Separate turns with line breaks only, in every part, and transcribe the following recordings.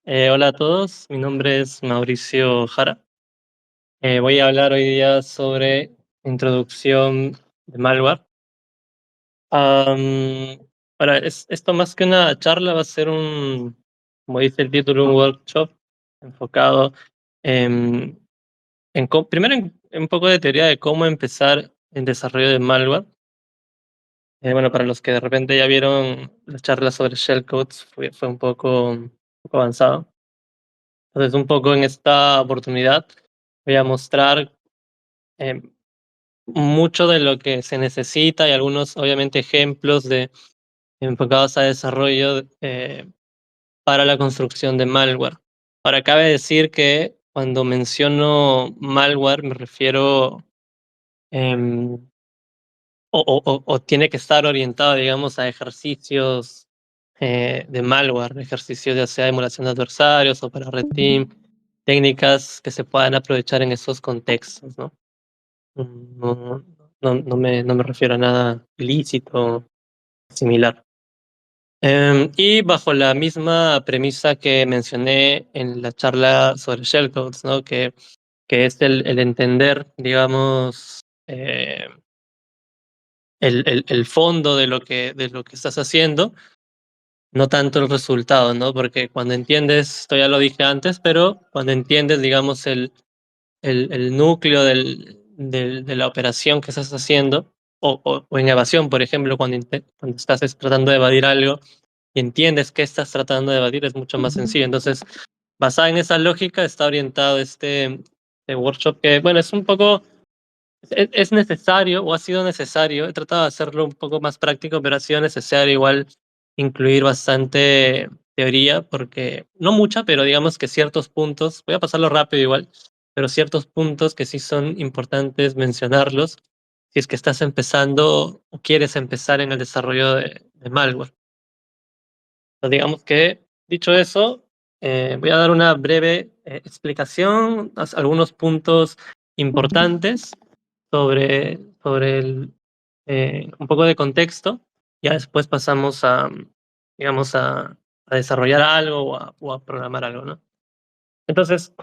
Hola a todos, mi nombre es Mauricio Jara. Voy a hablar hoy día sobre introducción de malware. Am, esto más que una charla va a ser como dice el título, un workshop enfocado en, primero en un poco de teoría de cómo empezar el desarrollo de malware. Bueno, para los que de repente ya vieron las charlas sobre shellcodes, fue un poco avanzado. Entonces, un poco en esta oportunidad voy a mostrar em, mucho de lo que se necesita y algunos, obviamente, ejemplos enfocados a desarrollo para la construcción de malware. Ahora, cabe decir que cuando menciono malware me refiero em, o tiene que estar orientado, digamos, a ejercicios de malware, ejercicios ya sea de emulación de adversarios o para red team, técnicas que se puedan aprovechar en esos contextos, ¿no? No, no me refiero a nada ilícito similar. Y bajo la misma premisa que mencioné en la charla sobre shellcodes, ¿no? Que es el entender, digamos, el fondo de lo que estás haciendo, no tanto el resultado, ¿no? Porque cuando entiendes, esto ya lo dije antes, pero cuando entiendes, digamos, el núcleo de la operación que estás haciendo, o en evasión, por ejemplo, cuando estás tratando de evadir algo y entiendes qué estás tratando de evadir, es mucho más sencillo. Entonces, basada en esa lógica, está orientado este workshop que, bueno, es un poco es necesario o ha sido necesario, he tratado de hacerlo un poco más práctico, pero ha sido necesario igual incluir bastante teoría, porque no mucha, pero digamos que ciertos puntos, voy a pasarlo rápido igual, pero ciertos puntos que sí son importantes mencionarlos si es que estás empezando o quieres empezar en el desarrollo de malware. Pues digamos que, dicho eso, voy a dar una breve explicación, algunos puntos importantes sobre un poco de contexto. Ya después pasamos digamos, a desarrollar algo o a programar algo, ¿no? Entonces,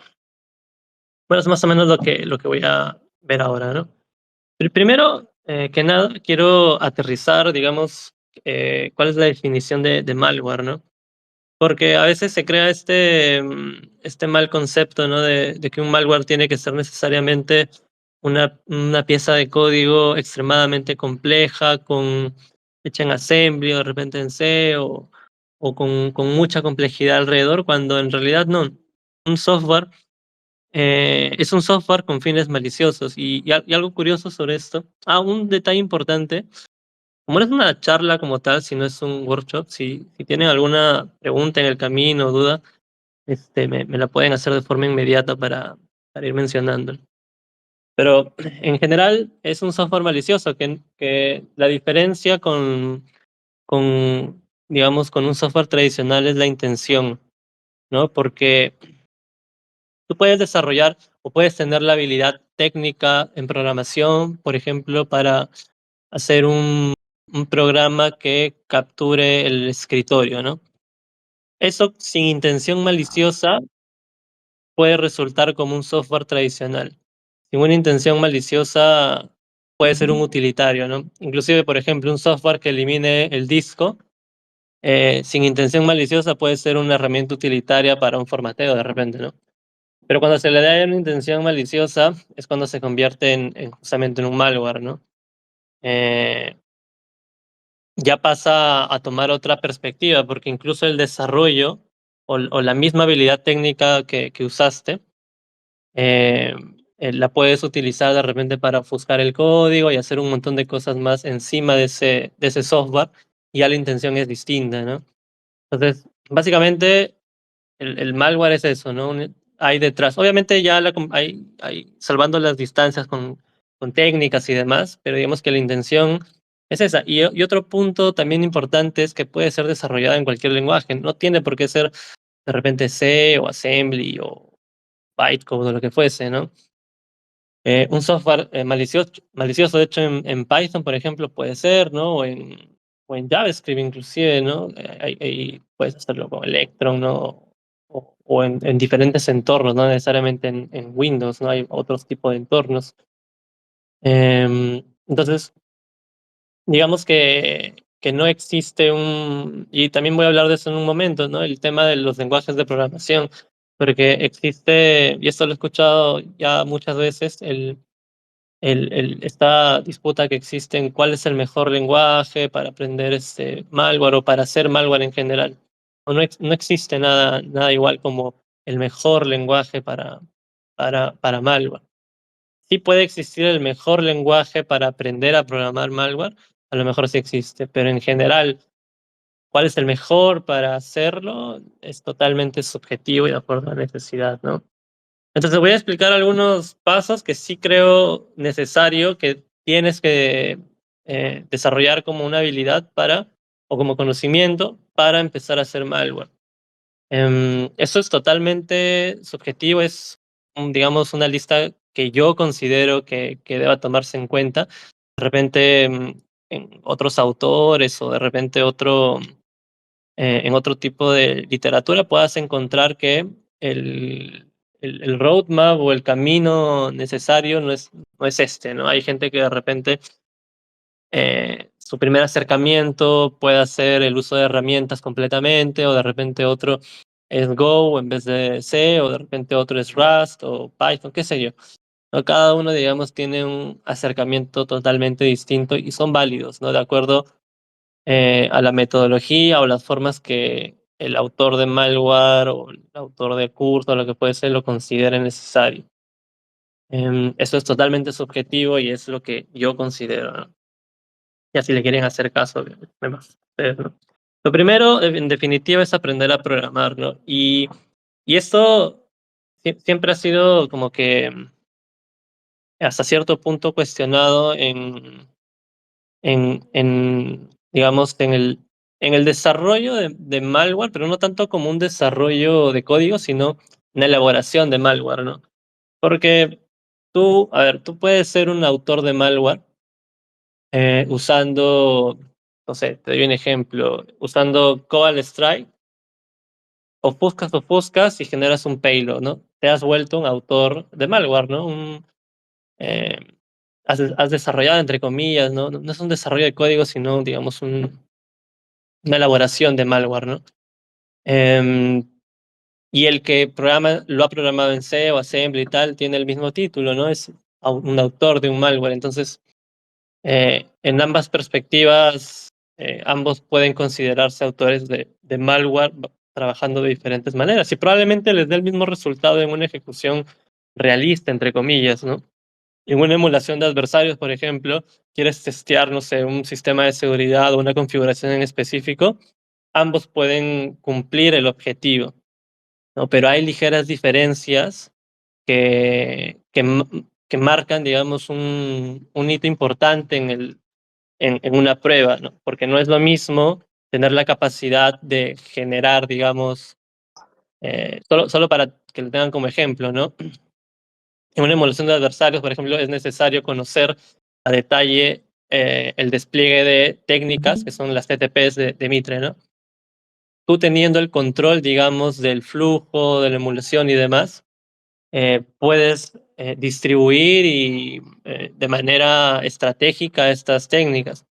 bueno, es más o menos lo que voy a ver ahora, ¿no? Primero que nada, quiero aterrizar, digamos, cuál es la definición de malware, ¿no? Porque a veces se crea este mal concepto, ¿no? De que un malware tiene que ser necesariamente una pieza de código extremadamente compleja, hecha en assembly o de repente en C o con mucha complejidad alrededor, cuando en realidad no. Un software es un software con fines maliciosos. Y algo curioso sobre esto, un detalle importante, como no es una charla como tal, sino es un workshop, si tienen alguna pregunta en el camino o duda, me la pueden hacer de forma inmediata para ir mencionando. Pero en general es un software malicioso que la diferencia digamos, con un software tradicional es la intención, ¿no? Porque tú puedes desarrollar o puedes tener la habilidad técnica en programación, por ejemplo, para hacer un programa que capture el escritorio, ¿no? Eso sin intención maliciosa puede resultar como un software tradicional. Sin una intención maliciosa puede ser un utilitario, ¿no? Inclusive, por ejemplo, un software que elimine el disco, sin intención maliciosa puede ser una herramienta utilitaria para un formateo de repente, ¿no? Pero cuando se le da una intención maliciosa es cuando se convierte justamente en un malware, ¿no? Eh, ya pasa a tomar otra perspectiva, porque incluso el desarrollo o la misma habilidad técnica que usaste, eh, la puedes utilizar de repente para ofuscar el código y hacer un montón de cosas más encima de ese software, y ya la intención es distinta, ¿no? Entonces, básicamente, el malware es eso, ¿no? Hay detrás. Obviamente ya hay salvando las distancias con técnicas y demás, pero digamos que la intención es esa. Y otro punto también importante es que puede ser desarrollada en cualquier lenguaje. No tiene por qué ser de repente C o Assembly o Bytecode o lo que fuese, ¿no? Un software malicioso hecho en Python, por ejemplo, puede ser, ¿no? O en JavaScript inclusive, ¿no? Puedes hacerlo con Electron, ¿no? o en diferentes entornos, no necesariamente en Windows, ¿no? Hay otros tipos de entornos. Entonces, digamos que no existe un, y también voy a hablar de eso en un momento, ¿no? El tema de los lenguajes de programación, porque existe, y esto lo he escuchado ya muchas veces, esta disputa que existe en cuál es el mejor lenguaje para aprender malware o para hacer malware en general. O no, no existe nada igual como el mejor lenguaje para malware. Sí puede existir el mejor lenguaje para aprender a programar malware, a lo mejor sí existe, pero en general, ¿cuál es el mejor para hacerlo? Es totalmente subjetivo y de acuerdo a la necesidad, ¿no? Entonces voy a explicar algunos pasos que sí creo necesario que tienes que desarrollar como una habilidad para, o como conocimiento para empezar a hacer malware. Eso es totalmente subjetivo, es, digamos, una lista que yo considero que deba tomarse en cuenta. De repente, en otros autores o de repente en otro tipo de literatura puedas encontrar que el roadmap o el camino necesario no es este, ¿no? Hay gente que de repente su primer acercamiento puede ser el uso de herramientas completamente, o de repente otro es Go en vez de C, o de repente otro es Rust o Python, qué sé yo. ¿No? Cada uno, digamos, tiene un acercamiento totalmente distinto y son válidos, ¿no? De acuerdo a la metodología o las formas que el autor de malware o el autor de curso, lo que puede ser, lo considere necesario. Eso es totalmente subjetivo y es lo que yo considero, ¿no? Ya si le quieren hacer caso, me más ustedes, ¿no? Lo primero, en definitiva, es aprender a programar, ¿no? Y esto siempre ha sido como que hasta cierto punto cuestionado digamos, en el desarrollo de malware, pero no tanto como un desarrollo de código, sino una elaboración de malware, ¿no? Porque tú, a ver, tú puedes ser un autor de malware usando, no sé, te doy un ejemplo, usando Cobalt Strike, ofuscas y generas un payload, ¿no? Te has vuelto un autor de malware, ¿no? Eh, has desarrollado, entre comillas, ¿no? No es un desarrollo de código, sino, digamos, una elaboración de malware, ¿no? Em, y el que programa, lo ha programado en C o Assembly y tal, tiene el mismo título, ¿no? Es un autor de un malware. Entonces, en ambas perspectivas, ambos pueden considerarse autores de malware trabajando de diferentes maneras y probablemente les dé el mismo resultado en una ejecución realista, entre comillas, ¿no? En una emulación de adversarios, por ejemplo, quieres testear, no sé, un sistema de seguridad o una configuración en específico, ambos pueden cumplir el objetivo, ¿no? Pero hay ligeras diferencias que marcan, digamos, un hito importante en una prueba, ¿no? Porque no es lo mismo tener la capacidad de generar, digamos, solo para que lo tengan como ejemplo, ¿no? En una emulación de adversarios, por ejemplo, es necesario conocer a detalle el despliegue de técnicas, que son las TTPs de Mitre, ¿no? Tú teniendo el control, digamos, del flujo, de la emulación y demás, puedes distribuir de manera estratégica estas técnicas.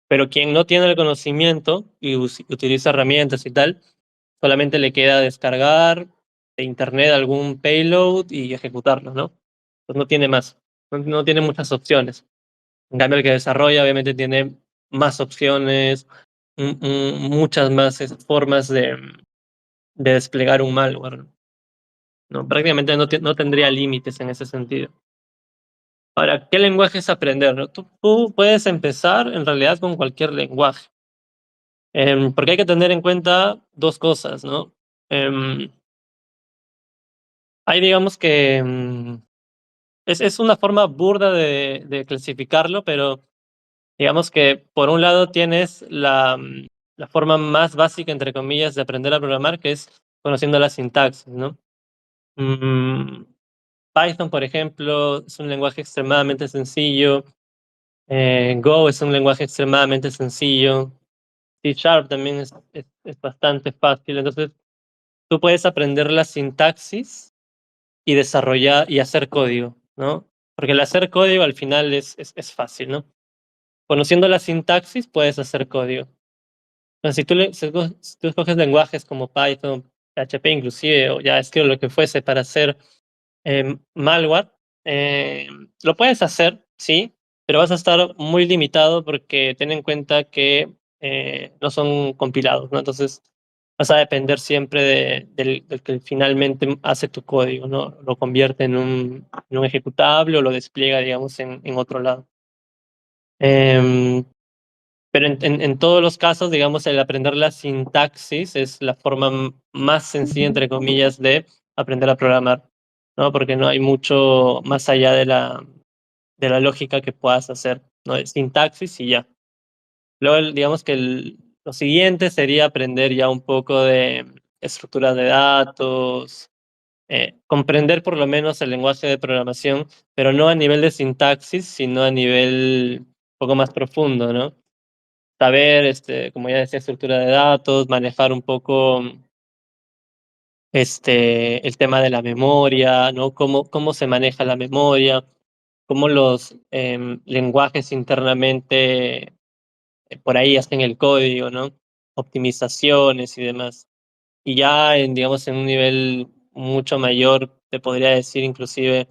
Pero quien no tiene el conocimiento y utiliza herramientas y tal, solamente le queda descargar de internet algún payload y ejecutarlo, ¿no? Pues no tiene más, no tiene muchas opciones. En cambio, el que desarrolla obviamente tiene más opciones, muchas más formas de desplegar un malware, ¿no? Prácticamente no tendría límites en ese sentido. Ahora, ¿qué lenguaje es aprender, no? Tú puedes empezar en realidad con cualquier lenguaje. Porque hay que tener en cuenta dos cosas, ¿no? Em, hay, digamos que, es una forma burda de clasificarlo, pero digamos que por un lado tienes la forma más básica, entre comillas, de aprender a programar, que es conociendo la sintaxis, ¿no? Mm, Python, por ejemplo, es un lenguaje extremadamente sencillo. Go es un lenguaje extremadamente sencillo. C# también es bastante fácil. Entonces, tú puedes aprender la sintaxis y desarrollar y hacer código, ¿no? Porque el hacer código al final es fácil, ¿no? Conociendo la sintaxis puedes hacer código. Entonces, si tú escoges lenguajes como Python, PHP inclusive, o JavaScript o lo que fuese para hacer malware, lo puedes hacer, sí, pero vas a estar muy limitado porque ten en cuenta que no son compilados, ¿no? Entonces vas a depender siempre del que finalmente hace tu código, ¿no? Lo convierte en un ejecutable o lo despliega, digamos, en otro lado. Em, pero en todos los casos, digamos, el aprender la sintaxis es la forma más sencilla, entre comillas, de aprender a programar, ¿no? Porque no hay mucho más allá de la lógica que puedas hacer, ¿no? Es sintaxis y ya. Luego, digamos que lo siguiente sería aprender ya un poco de estructura de datos, comprender por lo menos el lenguaje de programación, pero no a nivel de sintaxis, sino a nivel un poco más profundo, ¿no? Saber, como ya decía, estructura de datos, manejar un poco el tema de la memoria, ¿no? Cómo se maneja la memoria, cómo los lenguajes internamente por ahí hacen el código, ¿no? Optimizaciones y demás. Y ya digamos, en un nivel mucho mayor, te podría decir inclusive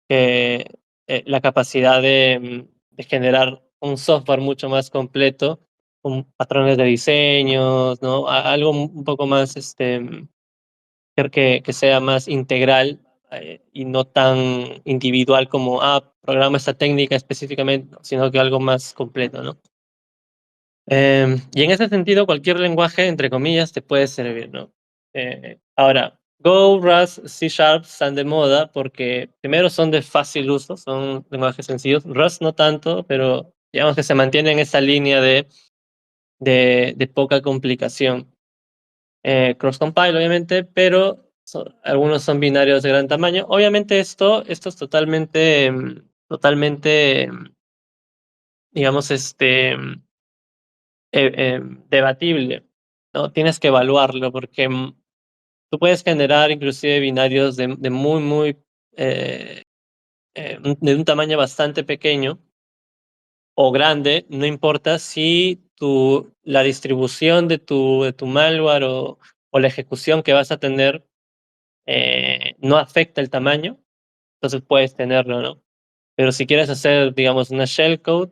que la capacidad de generar un software mucho más completo, con patrones de diseños, ¿no? Algo un poco más, que sea más integral y no tan individual como, programa esta técnica específicamente, sino que algo más completo, ¿no? Y en ese sentido, cualquier lenguaje, entre comillas, te puede servir, ¿no? Ahora, Go, Rust, C Sharp están de moda porque primero son de fácil uso, son lenguajes sencillos. Rust no tanto, pero digamos que se mantiene en esa línea de poca complicación. Cross-compile, obviamente, pero algunos son binarios de gran tamaño. Obviamente esto es totalmente, totalmente, digamos, debatible, ¿no? Tienes que evaluarlo porque tú puedes generar inclusive binarios de muy, muy, de un tamaño bastante pequeño o grande, no importa si la distribución de tu malware o la ejecución que vas a tener no afecta el tamaño, entonces puedes tenerlo, ¿no? Pero si quieres hacer, digamos, una shellcode,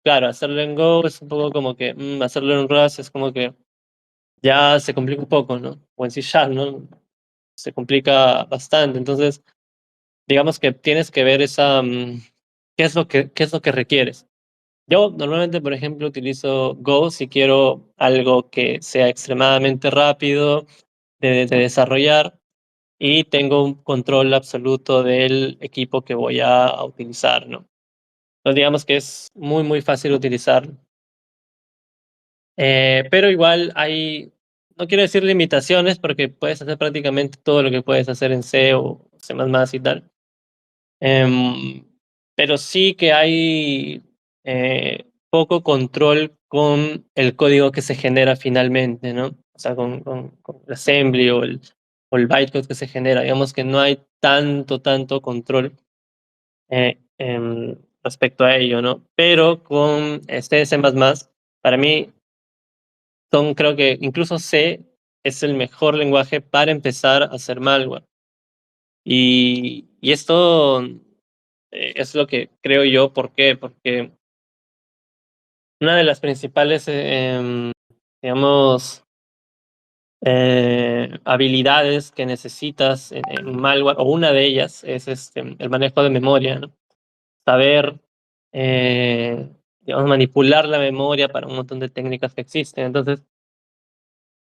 claro, hacerlo en Go es un poco como que, hacerlo en Rust es como que ya se complica un poco, ¿no? O en C Sharp, ¿no? Se complica bastante. Entonces, digamos que tienes que ver qué es lo que requieres. Yo normalmente, por ejemplo, utilizo Go si quiero algo que sea extremadamente rápido de desarrollar y tengo un control absoluto del equipo que voy a utilizar, ¿no? Entonces, digamos que es muy, muy fácil utilizarlo. Pero igual no quiero decir limitaciones, porque puedes hacer prácticamente todo lo que puedes hacer en C o C++ y tal. Em, pero sí que hay poco control con el código que se genera finalmente, ¿no? O sea, con el assembly o el bytecode que se genera. Digamos que no hay tanto control respecto a ello, ¿no? Pero con este C++, para mí creo que incluso C es el mejor lenguaje para empezar a hacer malware. Y esto es lo que creo yo. ¿Por qué? Porque una de las principales, digamos, habilidades que necesitas en un malware, o una de ellas, es el manejo de memoria, ¿no? Saber, eh, digamos, manipular la memoria para un montón de técnicas que existen. Entonces,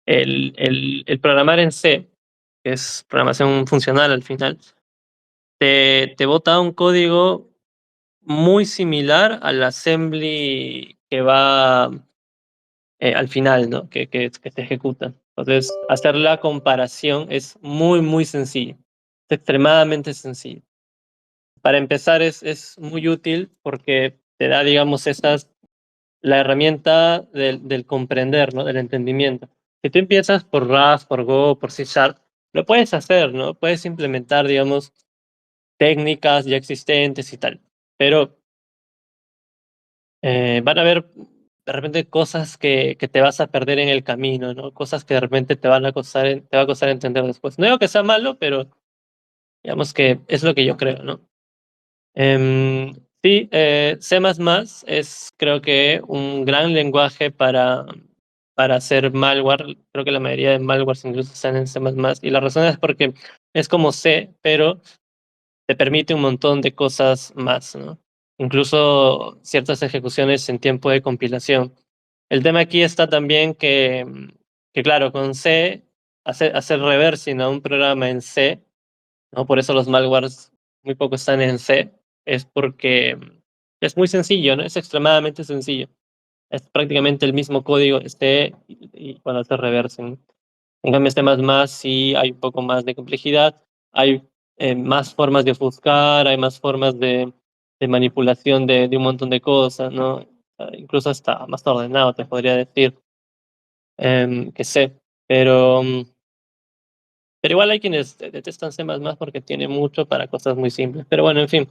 el programar en C, que es programación funcional al final, te bota un código muy similar al assembly que va al final, ¿no? Que se ejecuta. Entonces, hacer la comparación es muy, muy sencillo. Es extremadamente sencillo. Para empezar, es muy útil porque te da, digamos, la herramienta del comprender, ¿no? Del entendimiento. Si tú empiezas por Rust, por Go, por C Sharp, lo puedes hacer, ¿no? Puedes implementar, digamos, técnicas ya existentes y tal, pero van a haber de repente cosas que te vas a perder en el camino, ¿no? Cosas que de repente te va a costar entender después. No digo que sea malo, pero digamos que es lo que yo creo, ¿no? Em, sí, C++ es creo que un gran lenguaje para hacer malware. Creo que la mayoría de malwares incluso están en C++, y la razón es porque es como C, pero te permite un montón de cosas más, ¿no? Incluso ciertas ejecuciones en tiempo de compilación. El tema aquí está también que claro, con C, hacer reversing a un programa en C, ¿no? Por eso los malwares muy poco están en C, es porque es muy sencillo, ¿no? Es extremadamente sencillo. Es prácticamente el mismo código de C y cuando hace reversing. En cambio, C++ sí hay un poco más de complejidad, hay más formas de ofuscar, hay más formas de manipulación de un montón de cosas, ¿no? Incluso hasta más ordenado, te podría decir, que C. Pero, pero igual hay quienes detestan C++ porque tiene mucho para cosas muy simples. Pero bueno, en fin,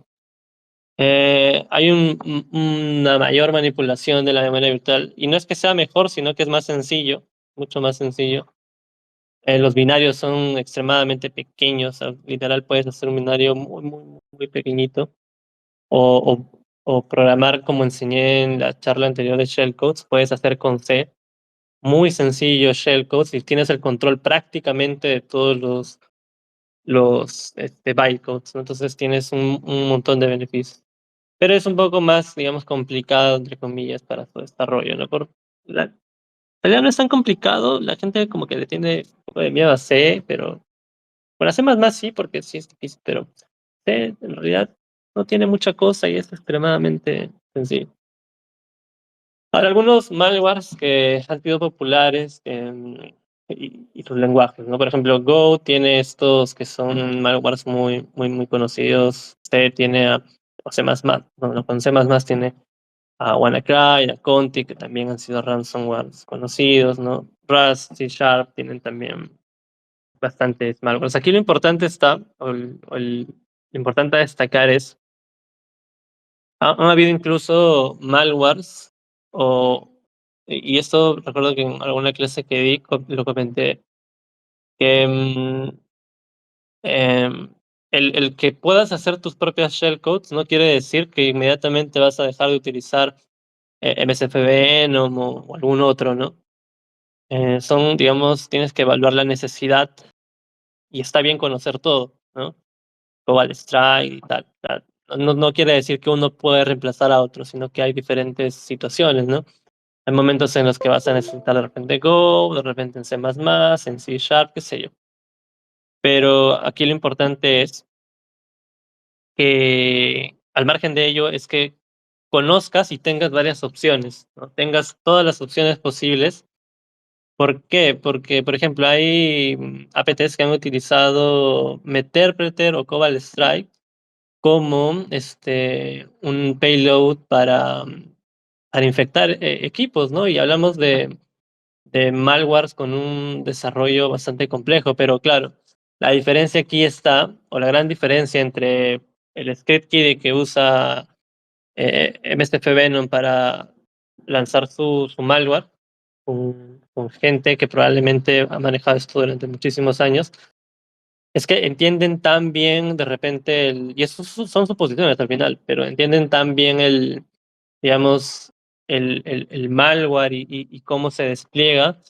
hay una mayor manipulación de la memoria virtual. Y no es que sea mejor, sino que es más sencillo, mucho más sencillo. Los binarios son extremadamente pequeños, o sea, literal puedes hacer un binario muy, muy, muy pequeñito o programar como enseñé en la charla anterior de shellcodes, puedes hacer con C, muy sencillo shellcodes y tienes el control prácticamente de todos los bytecodes, ¿no? Entonces tienes un montón de beneficios. Pero es un poco más, digamos, complicado, entre comillas, para su desarrollo, ¿no? En realidad no es tan complicado, la gente como que le tiene un poco de miedo a C, pero bueno, C++ sí, porque sí es difícil, pero C en realidad no tiene mucha cosa y es extremadamente sencillo. Ahora, algunos malwares que han sido populares y sus lenguajes, ¿no? Por ejemplo, Go tiene estos que son malwares muy, muy, muy conocidos. C tiene o C++, bueno, con C++ tiene a WannaCry, a Conti, que también han sido ransomwares conocidos, ¿no? Rust, C Sharp tienen también bastantes malwares. Aquí lo importante está, lo importante a destacar es, han habido incluso malwares, o, y esto recuerdo que en alguna clase que di lo comenté, que em, el que puedas hacer tus propias shellcodes no quiere decir que inmediatamente vas a dejar de utilizar MSF Venom o algún otro, ¿no? Digamos, tienes que evaluar la necesidad y está bien conocer todo, ¿no? Cobalt Strike y tal, tal. No quiere decir que uno puede reemplazar a otro, sino que hay diferentes situaciones, ¿no? Hay momentos en los que vas a necesitar de repente Go, de repente en C++, en C Sharp, qué sé yo. Pero aquí lo importante es que, al margen de ello, es que conozcas y tengas varias opciones, ¿no? Tengas todas las opciones posibles. ¿Por qué? Porque, por ejemplo, hay APTs que han utilizado Meterpreter o Cobalt Strike como un payload para infectar equipos, ¿no? Y hablamos de malwares con un desarrollo bastante complejo, pero claro, la diferencia aquí está, o la gran diferencia entre el script kiddie que usa MSF Venom para lanzar su malware con gente que probablemente ha manejado esto durante muchísimos años, es que entienden tan bien de repente y eso son suposiciones al final, pero entienden tan bien digamos, el malware y cómo se despliega,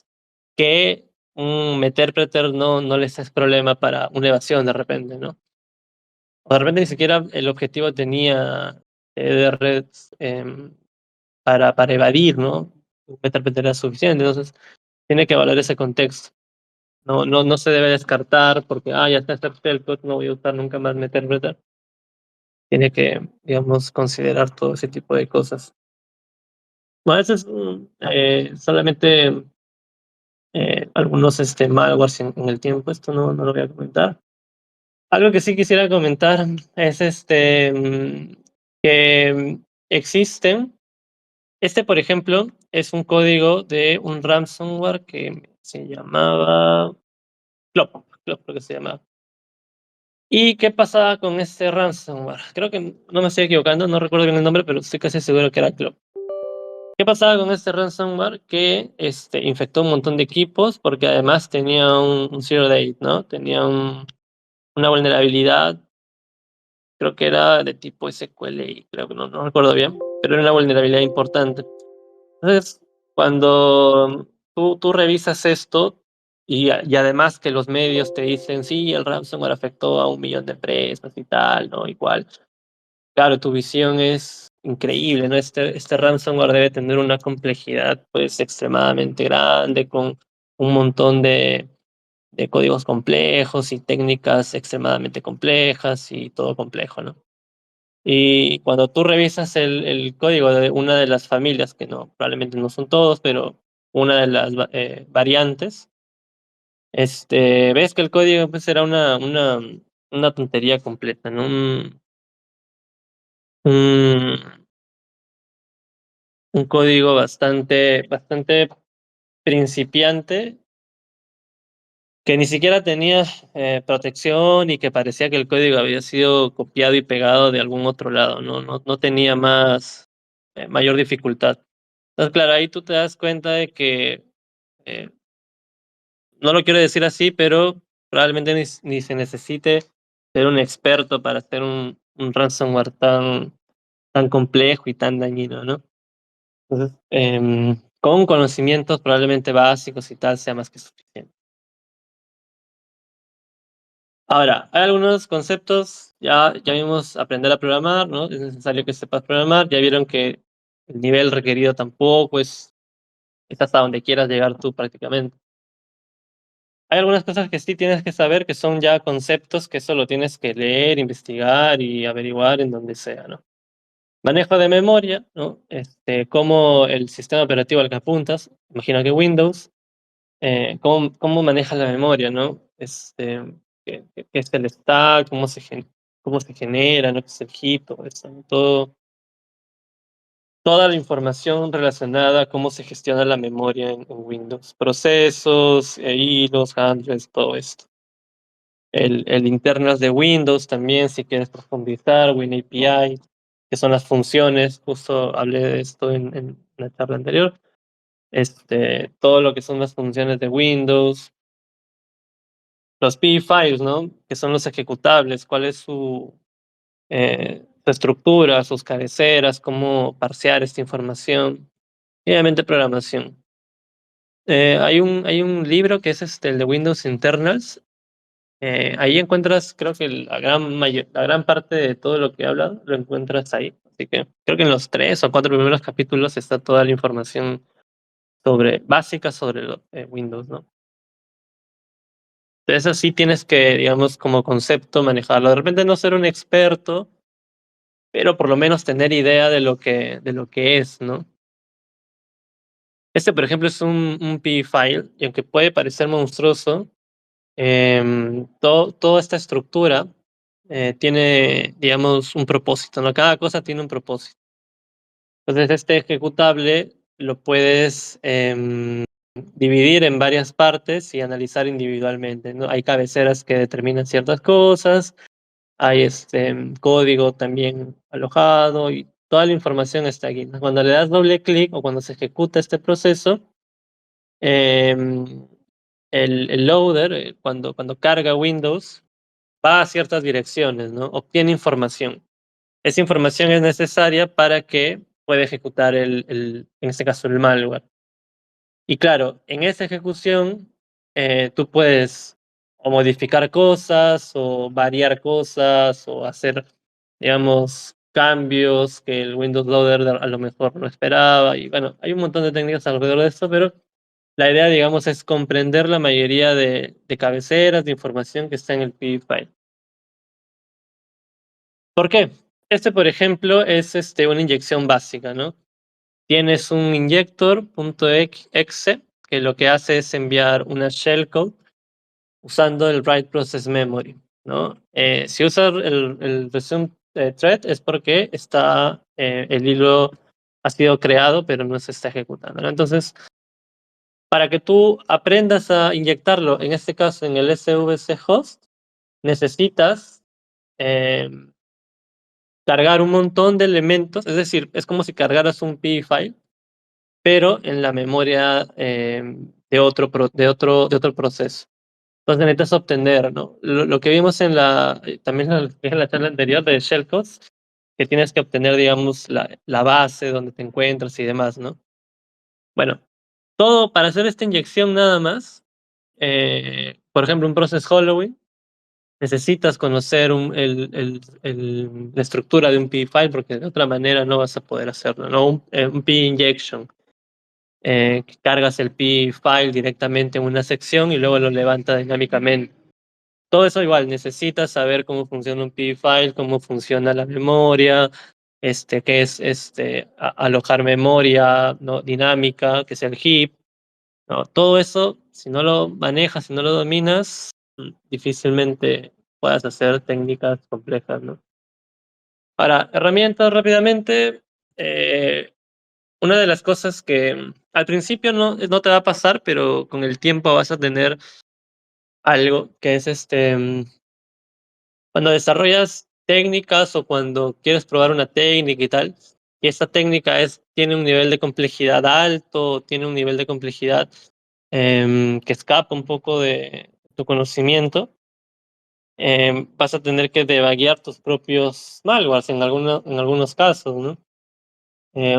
que un meterpreter no les es problema para una evasión de repente, ¿no? O de repente ni siquiera el objetivo tenía de red para evadir, ¿no? Un meterpreter era suficiente, entonces tiene que valorar ese contexto. No se debe descartar porque, ya está este shellcode, no voy a usar nunca más meterpreter. Tiene que, digamos, considerar todo ese tipo de cosas. Bueno, eso es solamente algunos malwares en el tiempo, esto no lo voy a comentar. Algo que sí quisiera comentar es que existen, por ejemplo, es un código de un ransomware que se llamaba Clop. Club creo que se llamaba. ¿Y qué pasaba con este ransomware? Creo que no me estoy equivocando, no recuerdo bien el nombre, pero estoy casi seguro que era Club. ¿Qué pasaba con este ransomware? Que infectó un montón de equipos porque además tenía un zero day, ¿no? Tenía una vulnerabilidad, creo que era de tipo SQLI, creo que no recuerdo bien, pero era una vulnerabilidad importante. Entonces, cuando tú revisas esto y además que los medios te dicen, sí, el ransomware afectó a 1 millón de empresas y tal, ¿no? Igual. Claro, tu visión es increíble, ¿no? Este ransomware debe tener una complejidad, pues, extremadamente grande, con un montón de códigos complejos y técnicas extremadamente complejas y todo complejo, ¿no? Y cuando tú revisas el código de una de las familias, que no, probablemente no son todos, pero una de las variantes, ves que el código, pues, era una tontería completa, ¿no? Un un código bastante principiante, que ni siquiera tenía, protección y que parecía que el código había sido copiado y pegado de algún otro lado, no tenía mayor dificultad. Entonces, claro, ahí tú te das cuenta de que, eh, no lo quiero decir así, pero probablemente ni se necesite ser un experto para hacer un ransomware tan complejo y tan dañino, ¿no? Entonces, con conocimientos probablemente básicos y tal sea más que suficiente. Ahora, hay algunos conceptos, ya vimos aprender a programar, ¿no? Es necesario que sepas programar, ya vieron que el nivel requerido tampoco es hasta donde quieras llegar tú prácticamente. Hay algunas cosas que sí tienes que saber, que son ya conceptos que solo tienes que leer, investigar y averiguar en donde sea, ¿no? Manejo de memoria, ¿no? Cómo el sistema operativo al que apuntas, imagino que Windows, cómo maneja la memoria, ¿no? Qué es el stack, cómo se genera, ¿no? Qué es el heap, todo eso, ¿no? Toda la información relacionada a cómo se gestiona la memoria en Windows, procesos, hilos, handlers, todo esto. El internas de Windows también, si quieres profundizar, WinAPI, que son las funciones, justo hablé de esto en la charla anterior. Todo lo que son las funciones de Windows, los PE files, ¿no? Que son los ejecutables, cuál es su estructura, sus cabeceras, cómo parsear esta información, y obviamente programación. Hay un libro que es el de Windows Internals. Ahí encuentras, creo que la gran parte de todo lo que he hablado lo encuentras ahí. Así que creo que en los 3 o 4 primeros capítulos está toda la información básica sobre Windows, ¿no? Entonces, así tienes que, digamos, como concepto manejarlo. De repente no ser un experto, pero por lo menos tener idea de lo que es, ¿no? Por ejemplo, es un PE file, y aunque puede parecer monstruoso, toda esta estructura tiene, digamos, un propósito, ¿no? Cada cosa tiene un propósito. Entonces, este ejecutable lo puedes dividir en varias partes y analizar individualmente, ¿no? Hay cabeceras que determinan ciertas cosas, hay código también alojado y toda la información está aquí, ¿no? Cuando le das doble clic o cuando se ejecuta este proceso, em, el loader, cuando carga Windows, va a ciertas direcciones, ¿no? Obtiene información. Esa información es necesaria para que pueda ejecutar en este caso, el malware. Y claro, en esa ejecución, tú puedes o modificar cosas, o variar cosas, o hacer, digamos, cambios que el Windows Loader a lo mejor no esperaba. Y bueno, hay un montón de técnicas alrededor de esto, pero la idea, digamos, es comprender la mayoría de cabeceras, de información que está en el PV file. ¿Por qué? Por ejemplo, es una inyección básica, ¿no? Tienes un injector.exe que lo que hace es enviar una shellcode usando el write process memory, ¿no? Si usas el resume thread es porque el hilo ha sido creado, pero no se está ejecutando, ¿no? Entonces, Para que tú aprendas a inyectarlo, en este caso en el SVC host, necesitas em, cargar un montón de elementos, es decir, es como si cargaras un PI file, pero en la memoria de otro proceso. Entonces necesitas obtener, ¿no? Lo que vimos también en la charla anterior de shellcodes, que tienes que obtener, digamos, la base donde te encuentras y demás, ¿no? Bueno, todo para hacer esta inyección nada más, por ejemplo, un process Hollowing, necesitas conocer la estructura de un PI file porque de otra manera no vas a poder hacerlo, ¿no? Un PI injection, que cargas el PI file directamente en una sección y luego lo levanta dinámicamente. Todo eso igual, necesitas saber cómo funciona un PI file, cómo funciona la memoria, qué es alojar memoria, ¿no? Dinámica, que es el heap, ¿no? Todo eso, si no lo manejas, si no lo dominas, difícilmente puedas hacer técnicas complejas, ¿no? Ahora, herramientas rápidamente. Una de las cosas que al principio no te va a pasar, pero con el tiempo vas a tener algo que es cuando desarrollas técnicas o cuando quieres probar una técnica y tal, y esta técnica tiene un nivel de complejidad alto, tiene un nivel de complejidad que escapa un poco de tu conocimiento, vas a tener que debaguear tus propios malwares en algunos casos, ¿no?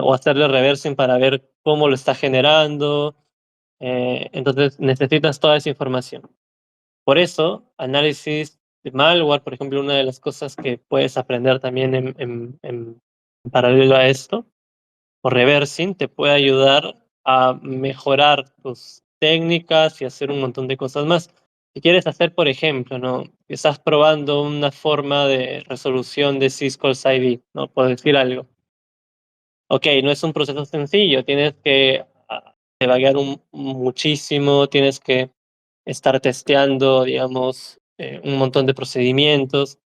O hacerle reversing para ver cómo lo está generando. Entonces necesitas toda esa información. Por eso, análisis de malware, por ejemplo, una de las cosas que puedes aprender también en paralelo a esto, o reversing, te puede ayudar a mejorar tus técnicas y hacer un montón de cosas más. Si quieres hacer, por ejemplo, ¿no? Estás probando una forma de resolución de syscalls ID, ¿no? Por decir algo. Ok, no es un proceso sencillo, tienes que debaguear muchísimo, tienes que estar testeando, digamos, un montón de procedimientos.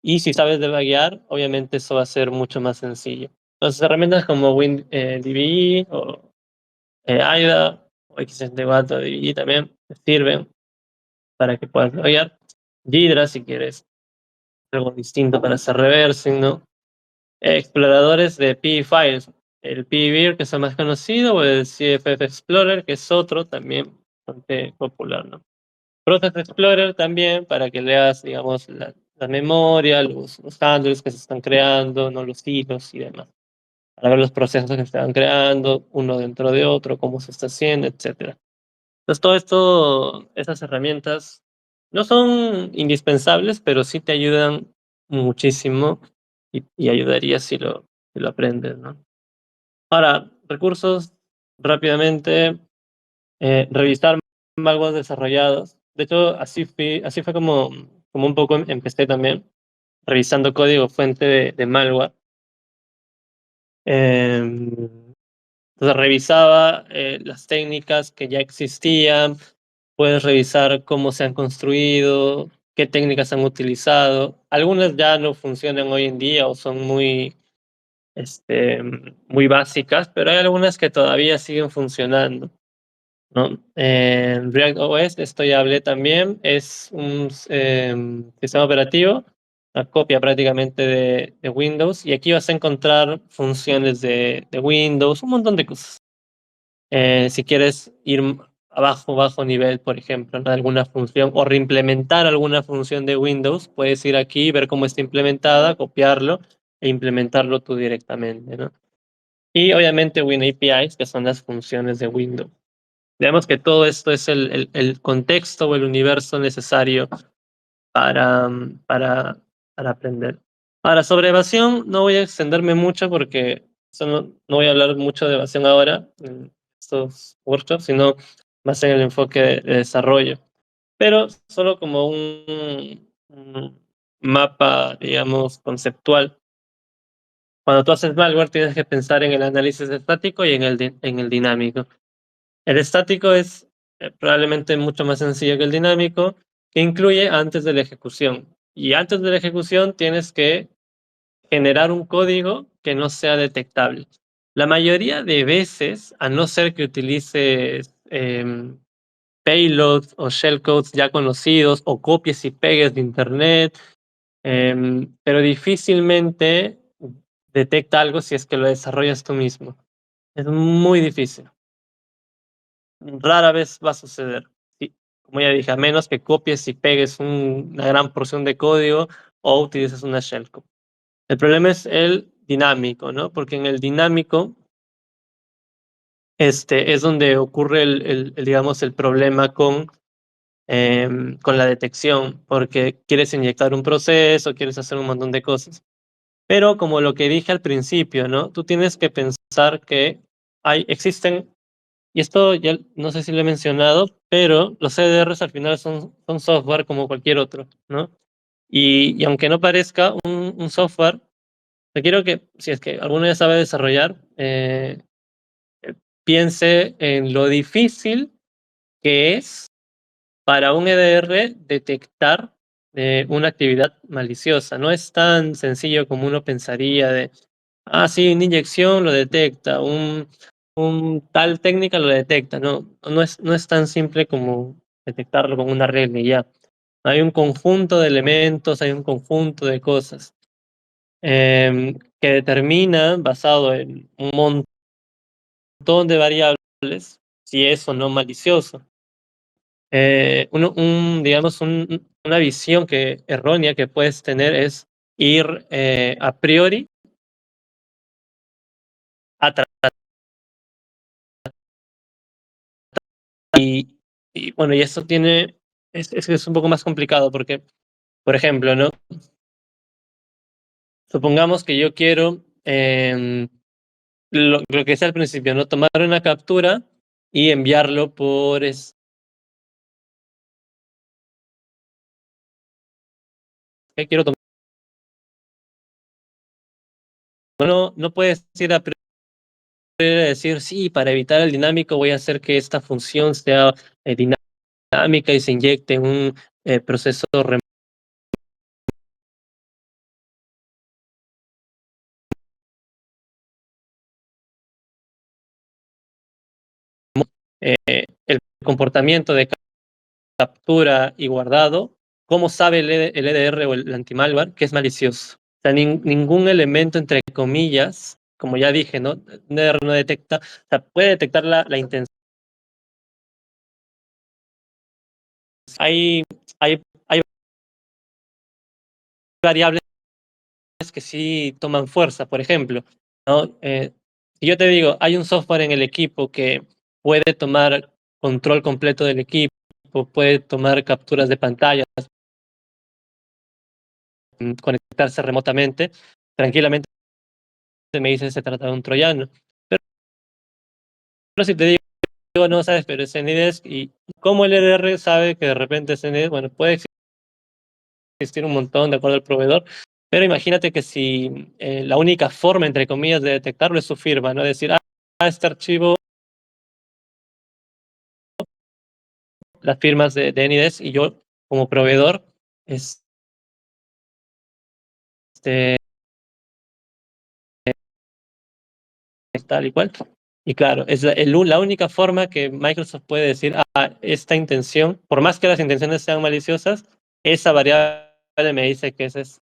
Y si sabes debuguear, obviamente eso va a ser mucho más sencillo. Entonces, herramientas como WinDBE o AIDA o X64 DBE también sirven para que puedas debuguear. Ghidra, si quieres algo distinto para hacer reversing, ¿no? Exploradores de PI files, el PIVIR, que es el más conocido, o el CFF Explorer, que es otro también bastante popular, ¿no? Process Explorer también, para que leas, digamos, la memoria, los handles que se están creando, ¿no? Los hilos y demás. Para ver los procesos que se están creando, uno dentro de otro, cómo se está haciendo, etcétera. Entonces, todo esto, esas herramientas no son indispensables, pero sí te ayudan muchísimo y ayudaría si lo aprendes, ¿no? Ahora, recursos, rápidamente, revisar malwares desarrollados. De hecho, así fue como un poco empecé también, revisando código fuente de malware. Em, entonces revisaba las técnicas que ya existían, puedes revisar cómo se han construido, qué técnicas han utilizado. Algunas ya no funcionan hoy en día o son muy básicas, pero hay algunas que todavía siguen funcionando, ¿no? En React OS, esto ya hablé también, es un sistema operativo, una copia prácticamente de Windows, y aquí vas a encontrar funciones de Windows, un montón de cosas. Si quieres ir abajo, bajo nivel, por ejemplo, ¿no? Alguna función o reimplementar alguna función de Windows, puedes ir aquí, ver cómo está implementada, copiarlo e implementarlo tú directamente, ¿no? Y obviamente WinAPIs, que son las funciones de Windows. Digamos que todo esto es el contexto o el universo necesario para, para aprender. Ahora, sobre evasión, no voy a extenderme mucho porque no voy a hablar mucho de evasión ahora en estos workshops, sino más en el enfoque de desarrollo. Pero solo como un mapa, digamos, conceptual. Cuando tú haces malware, tienes que pensar en el análisis estático y en el dinámico. El estático es probablemente mucho más sencillo que el dinámico, que incluye antes de la ejecución. Y antes de la ejecución tienes que generar un código que no sea detectable. La mayoría de veces, a no ser que utilices payloads o shellcodes ya conocidos o copies y pegues de internet, pero difícilmente detecta algo si es que lo desarrollas tú mismo. Es muy difícil. Rara vez va a suceder. Sí, como ya dije, a menos que copies y pegues una gran porción de código o utilices una shellcode. El problema es el dinámico, ¿no? Porque en el dinámico es donde ocurre digamos, el problema con la detección, porque quieres inyectar un proceso, quieres hacer un montón de cosas. Pero como lo que dije al principio, ¿no? Tú tienes que pensar que existen, y esto ya no sé si lo he mencionado, pero los CDRs al final son software como cualquier otro, ¿no? Y aunque no parezca un software, te quiero que, si es que alguno ya sabe desarrollar, piense en lo difícil que es para un EDR detectar una actividad maliciosa. No es tan sencillo como uno pensaría de, sí, una inyección lo detecta, un tal técnica lo detecta. No, no es tan simple como detectarlo con una regla y ya. Hay un conjunto de elementos, hay un conjunto de cosas que determinan, basado en un montón de variables, si es o no malicioso. Digamos, una visión errónea que puedes tener es ir a priori a y bueno, y eso es un poco más complicado porque, por ejemplo, ¿no? Supongamos que yo quiero lo que decía al principio, ¿no? Tomar una captura y enviarlo ¿qué quiero tomar? No puedes ir a priori a decir, sí, para evitar el dinámico voy a hacer que esta función sea dinámica y se inyecte un proceso el comportamiento de captura y guardado, ¿cómo sabe el EDR o el antimalware que es malicioso? O sea, ningún elemento, entre comillas, como ya dije, ¿no? Un EDR no detecta, o sea, puede detectar la intención. Hay variables que sí toman fuerza, por ejemplo, ¿no? Si yo te digo, hay un software en el equipo que puede tomar control completo del equipo, puede tomar capturas de pantalla, conectarse remotamente, tranquilamente me dice se trata de un troyano. Pero si te digo, no sabes, pero es Zendesk, y cómo el EDR sabe que de repente es Zendesk, bueno, puede existir un montón de acuerdo al proveedor, pero imagínate que si la única forma, entre comillas, de detectarlo es su firma, ¿no? Decir, este archivo, las firmas de Zendesk, y yo como proveedor, este, tal y cual. Y claro, es la única forma que Microsoft puede decir, esta intención, por más que las intenciones sean maliciosas, esa variable me dice que es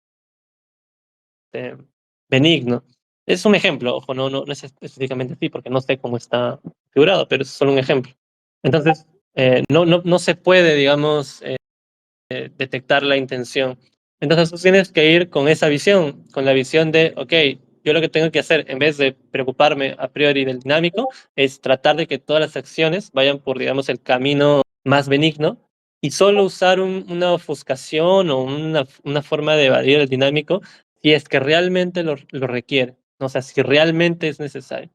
benigno. Es un ejemplo, ojo, no es específicamente así, porque no sé cómo está configurado, pero es solo un ejemplo. Entonces, no se puede, digamos, detectar la intención. Entonces tú tienes que ir con esa visión, con la visión de, ok, yo lo que tengo que hacer, en vez de preocuparme a priori del dinámico, es tratar de que todas las acciones vayan por, digamos, el camino más benigno y solo usar una ofuscación o una forma de evadir el dinámico si es que realmente lo requiere, o sea, si realmente es necesario.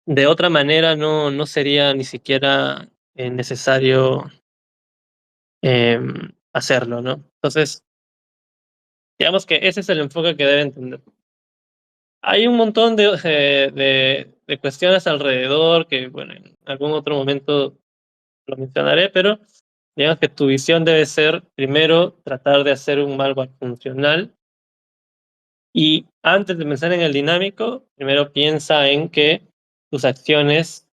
De otra manera, no sería ni siquiera necesario hacerlo, ¿no? Entonces, digamos que ese es el enfoque que debe entender. Hay un montón de cuestiones alrededor que, bueno, en algún otro momento lo mencionaré, pero digamos que tu visión debe ser, primero, tratar de hacer un malware funcional y antes de pensar en el dinámico, primero piensa en que tus acciones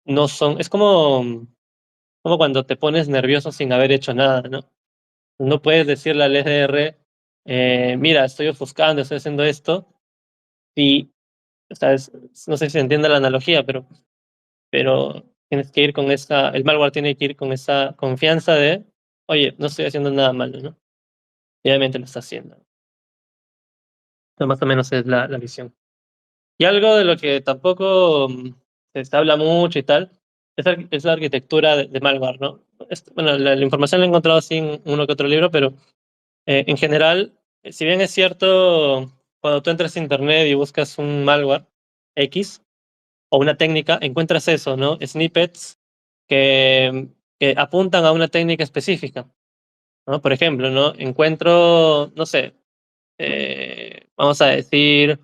no son, es como cuando te pones nervioso sin haber hecho nada, ¿no? No puedes decirle al SDR, mira, estoy ofuscando, estoy haciendo esto, y, o sea, no sé si se entiende la analogía, pero tienes que ir con esa, el malware tiene que ir con esa confianza de, oye, no estoy haciendo nada malo, ¿no? Y obviamente lo está haciendo. Más o menos es la visión. Y algo de lo que tampoco se habla mucho y tal, es la arquitectura de malware, ¿no? Bueno, la información la he encontrado así en uno que otro libro, pero en general, si bien es cierto, cuando tú entras a internet y buscas un malware X o una técnica, encuentras eso, ¿no? Snippets que apuntan a una técnica específica, ¿no? Por ejemplo, ¿no? Encuentro, no sé, vamos a decir,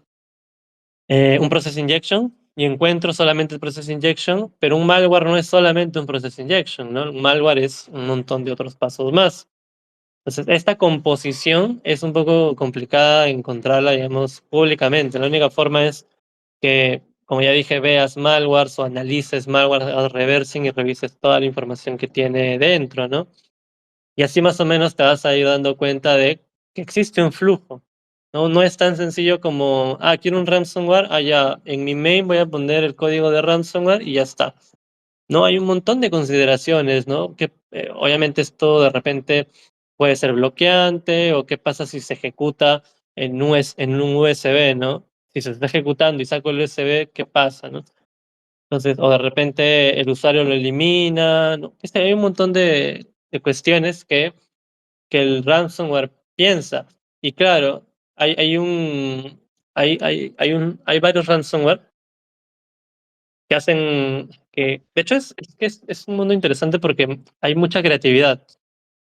un process injection y encuentro solamente el process injection, pero un malware no es solamente un process injection, ¿no? Un malware es un montón de otros pasos más. Entonces, esta composición es un poco complicada encontrarla, digamos, públicamente. La única forma es que, como ya dije, veas malwares o analices malware al reversing y revises toda la información que tiene dentro, ¿no? Y así más o menos te vas a ir dando cuenta de que existe un flujo. No, no es tan sencillo como, quiero un ransomware, ya, en mi main voy a poner el código de ransomware y ya está. No, hay un montón de consideraciones, ¿no? Que obviamente esto de repente puede ser bloqueante o qué pasa si se ejecuta en un USB, ¿no? Si se está ejecutando y saco el USB, ¿qué pasa, no? Entonces, o de repente el usuario lo elimina, ¿no? Hay un montón de cuestiones que el ransomware piensa. Y claro, hay un, hay varios ransomware que hacen de hecho es un mundo interesante porque hay mucha creatividad,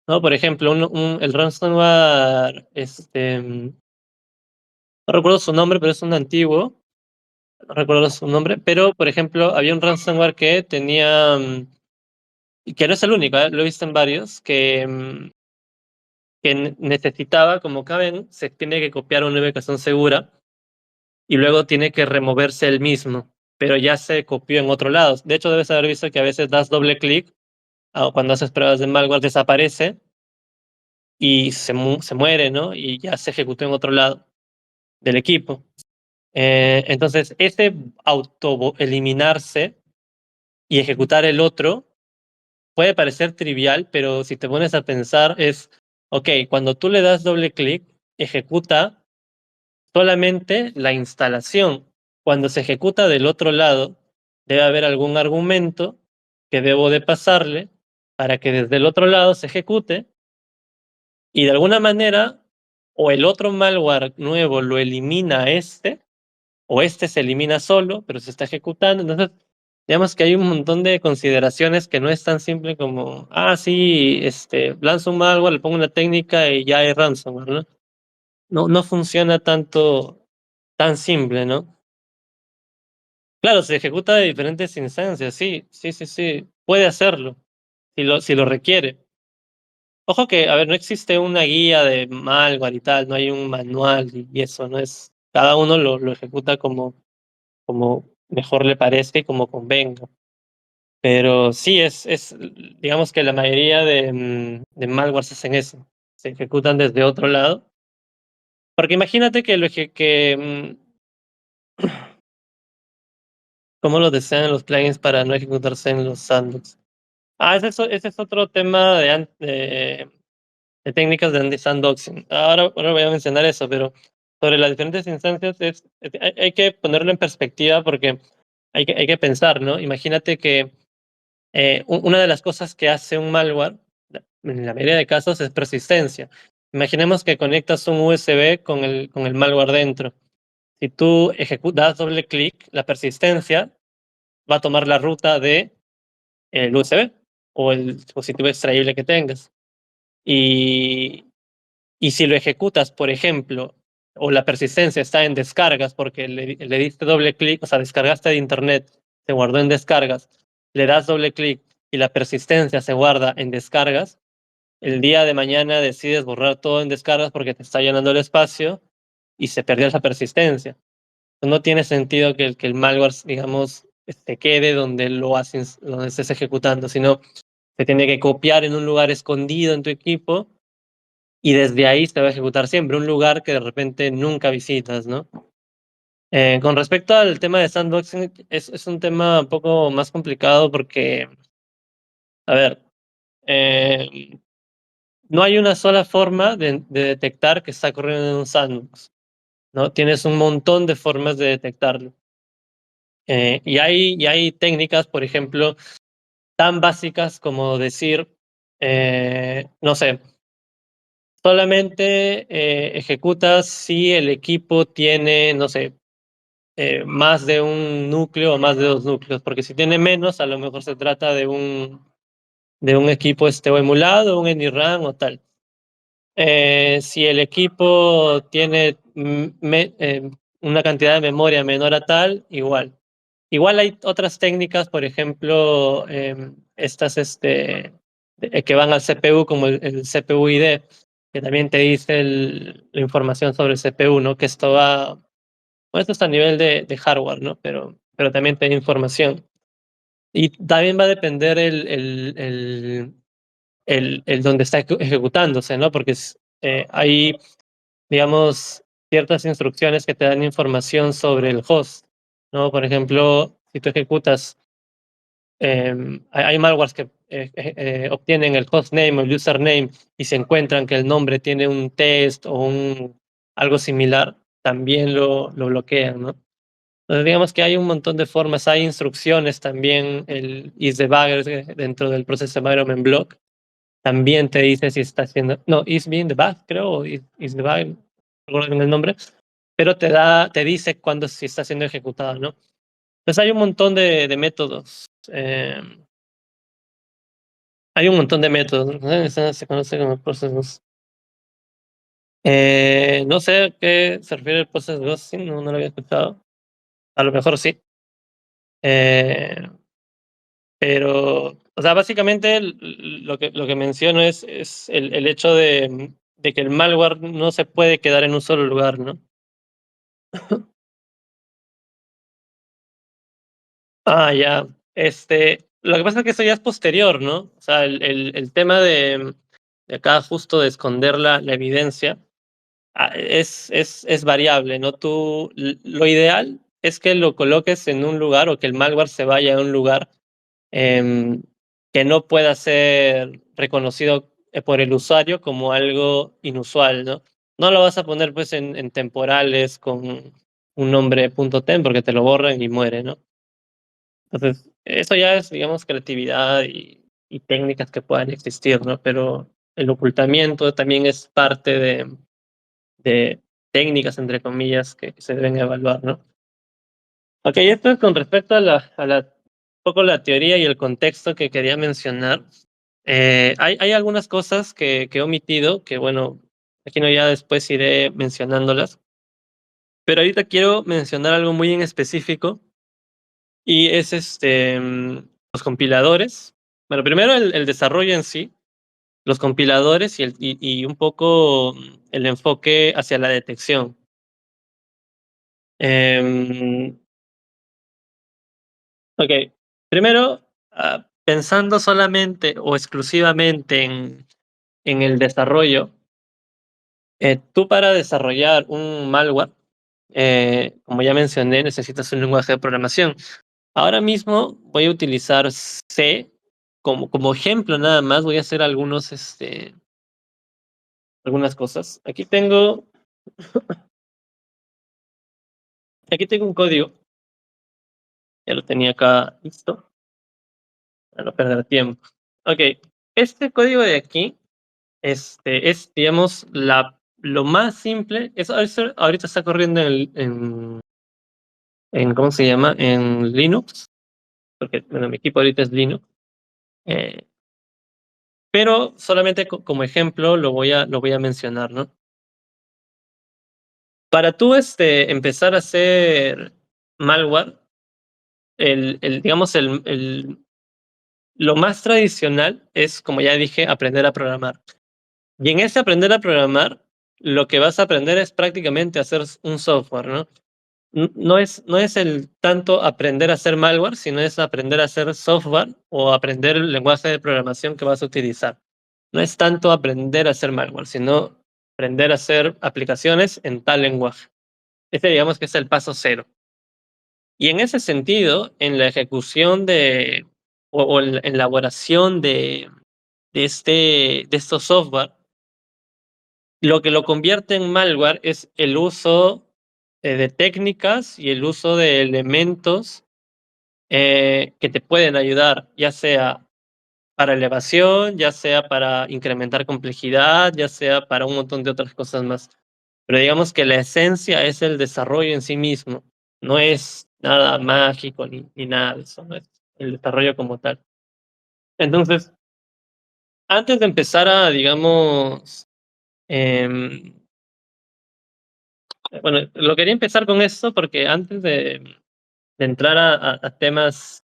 ¿no? Por ejemplo, el ransomware, no recuerdo su nombre, pero es un antiguo, no recuerdo su nombre, pero por ejemplo, había un ransomware que tenía, y que no es el único, lo he visto en varios, que necesitaba, como caben, se tiene que copiar una ubicación segura y luego tiene que removerse el mismo, pero ya se copió en otro lado. De hecho, debes haber visto que a veces das doble clic cuando haces pruebas de malware, desaparece y se muere, ¿no? Y ya se ejecutó en otro lado del equipo. Entonces, ese auto eliminarse y ejecutar el otro puede parecer trivial, pero si te pones a pensar es, ok, cuando tú le das doble clic, ejecuta solamente la instalación. Cuando se ejecuta del otro lado, debe haber algún argumento que debo de pasarle para que desde el otro lado se ejecute y de alguna manera o el otro malware nuevo lo elimina a o este se elimina solo, pero se está ejecutando. Entonces, digamos que hay un montón de consideraciones que no es tan simple como, sí, lanzo un malware, le pongo una técnica y ya hay ransomware, ¿no? No, no funciona tan simple, ¿no? Claro, se ejecuta de diferentes instancias, sí, sí, sí, sí, puede hacerlo, si lo requiere. Ojo que, a ver, no existe una guía de malware y tal, no hay un manual y eso, no es, cada uno lo ejecuta como mejor le parezca y como convenga. Pero sí, digamos que la mayoría de malwares hacen eso, se ejecutan desde otro lado. Porque imagínate que cómo lo desean los plugins para no ejecutarse en los sandbox. Ese es otro tema de técnicas de anti-sandboxing. Ahora voy a mencionar eso, pero sobre las diferentes instancias hay que ponerlo en perspectiva porque hay que pensar, ¿no? Imagínate que una de las cosas que hace un malware, en la mayoría de casos, es persistencia. Imaginemos que conectas un USB con el malware dentro. Si tú das doble clic, la persistencia va a tomar la ruta de el USB o el dispositivo extraíble que tengas. Y, y si lo ejecutas, por ejemplo, o la persistencia está en descargas porque le diste doble clic, o sea, descargaste de internet, se guardó en descargas, le das doble clic y la persistencia se guarda en descargas, el día de mañana decides borrar todo en descargas porque te está llenando el espacio y se perdió esa persistencia. No tiene sentido que el malware, digamos, se quede donde donde estés ejecutando, sino se tiene que copiar en un lugar escondido en tu equipo y desde ahí se va a ejecutar siempre, un lugar que de repente nunca visitas, ¿no? Con respecto al tema de sandboxing, es un tema un poco más complicado porque, a ver, eh, no hay una sola forma de detectar que está corriendo en un sandbox, ¿no? Tienes un montón de formas de detectarlo. Y hay técnicas, por ejemplo, tan básicas como decir, no sé, solamente ejecutas si el equipo tiene, no sé, más de un núcleo o más de dos núcleos, porque si tiene menos, a lo mejor se trata de un equipo o emulado, un AnyRAN o tal. Si el equipo tiene una cantidad de memoria menor a tal, igual. Igual hay otras técnicas, por ejemplo, estas que van al CPU, como el CPU ID, que también te dice la información sobre el CPU, ¿no? Que esto va, bueno, esto está a nivel de hardware, ¿no? Pero también te da información. Y también va a depender el donde está ejecutándose, ¿no? Porque hay, digamos, ciertas instrucciones que te dan información sobre el host, ¿no? Por ejemplo, si tú ejecutas, hay malwares que obtienen el hostname o el username y se encuentran que el nombre tiene un test o algo similar, también lo bloquean, ¿no? Entonces, digamos que hay un montón de formas, hay instrucciones también, el isDebugger dentro del Process Environment Block, también te dice si está haciendo, no, is being debugged, creo, o is debugged, no recuerdo bien el nombre, pero te dice cuándo si está siendo ejecutado, ¿no? Entonces hay un montón de métodos. Hay un montón de métodos, ¿no? Se conoce como process ghost. No sé a qué se refiere el process ghosting, no lo había escuchado. A lo mejor sí. Eh, pero, o sea, básicamente lo que menciono es el hecho de que el malware no se puede quedar en un solo lugar, ¿no? Ya. Lo que pasa es que eso ya es posterior, ¿no? O sea, el tema de acá justo de esconder la evidencia, es variable, ¿no? Lo ideal es que lo coloques en un lugar o que el malware se vaya a un lugar em, que no pueda ser reconocido por el usuario como algo inusual, ¿no? No lo vas a poner pues en temporales con un nombre .tem porque te lo borran y muere, ¿no? Entonces, eso ya es, digamos, creatividad y técnicas que puedan existir, ¿no? Pero el ocultamiento también es parte de técnicas, entre comillas, que se deben evaluar, ¿no? Ok, esto es con respecto un poco la teoría y el contexto que quería mencionar. Hay algunas cosas que he omitido, que bueno, aquí no ya después iré mencionándolas, pero ahorita quiero mencionar algo muy en específico y es los compiladores. Bueno, primero el desarrollo en sí, los compiladores y un poco el enfoque hacia la detección. Em, ok, primero, pensando solamente o exclusivamente en el desarrollo, tú para desarrollar un malware, como ya mencioné, necesitas un lenguaje de programación. Ahora mismo voy a utilizar C como ejemplo nada más, voy a hacer algunas cosas. Aquí tengo un código, ya lo tenía acá listo, para no perder tiempo. Ok, este código de aquí, es, digamos, lo más simple, ahorita está corriendo ¿cómo se llama? En Linux, porque, bueno, mi equipo ahorita es Linux, eh, pero solamente como ejemplo lo voy a mencionar, ¿no? Para tú empezar a hacer malware, digamos, lo más tradicional es, como ya dije, aprender a programar. Y en ese aprender a programar, lo que vas a aprender es prácticamente a hacer un software, ¿no? no es el tanto aprender a hacer malware, sino es aprender a hacer software o aprender el lenguaje de programación que vas a utilizar. No es tanto aprender a hacer malware, sino aprender a hacer aplicaciones en tal lenguaje. Ese digamos que es el paso cero. Y en ese sentido, en la ejecución o en la elaboración de estos software, lo que lo convierte en malware es el uso de técnicas y el uso de elementos que te pueden ayudar, ya sea para elevación, ya sea para incrementar complejidad, ya sea para un montón de otras cosas más. Pero digamos que la esencia es el desarrollo en sí mismo, no es nada mágico ni nada de eso, no es el desarrollo como tal. Entonces, antes de empezar a, digamos, em, bueno, lo quería empezar con esto porque antes de entrar a temas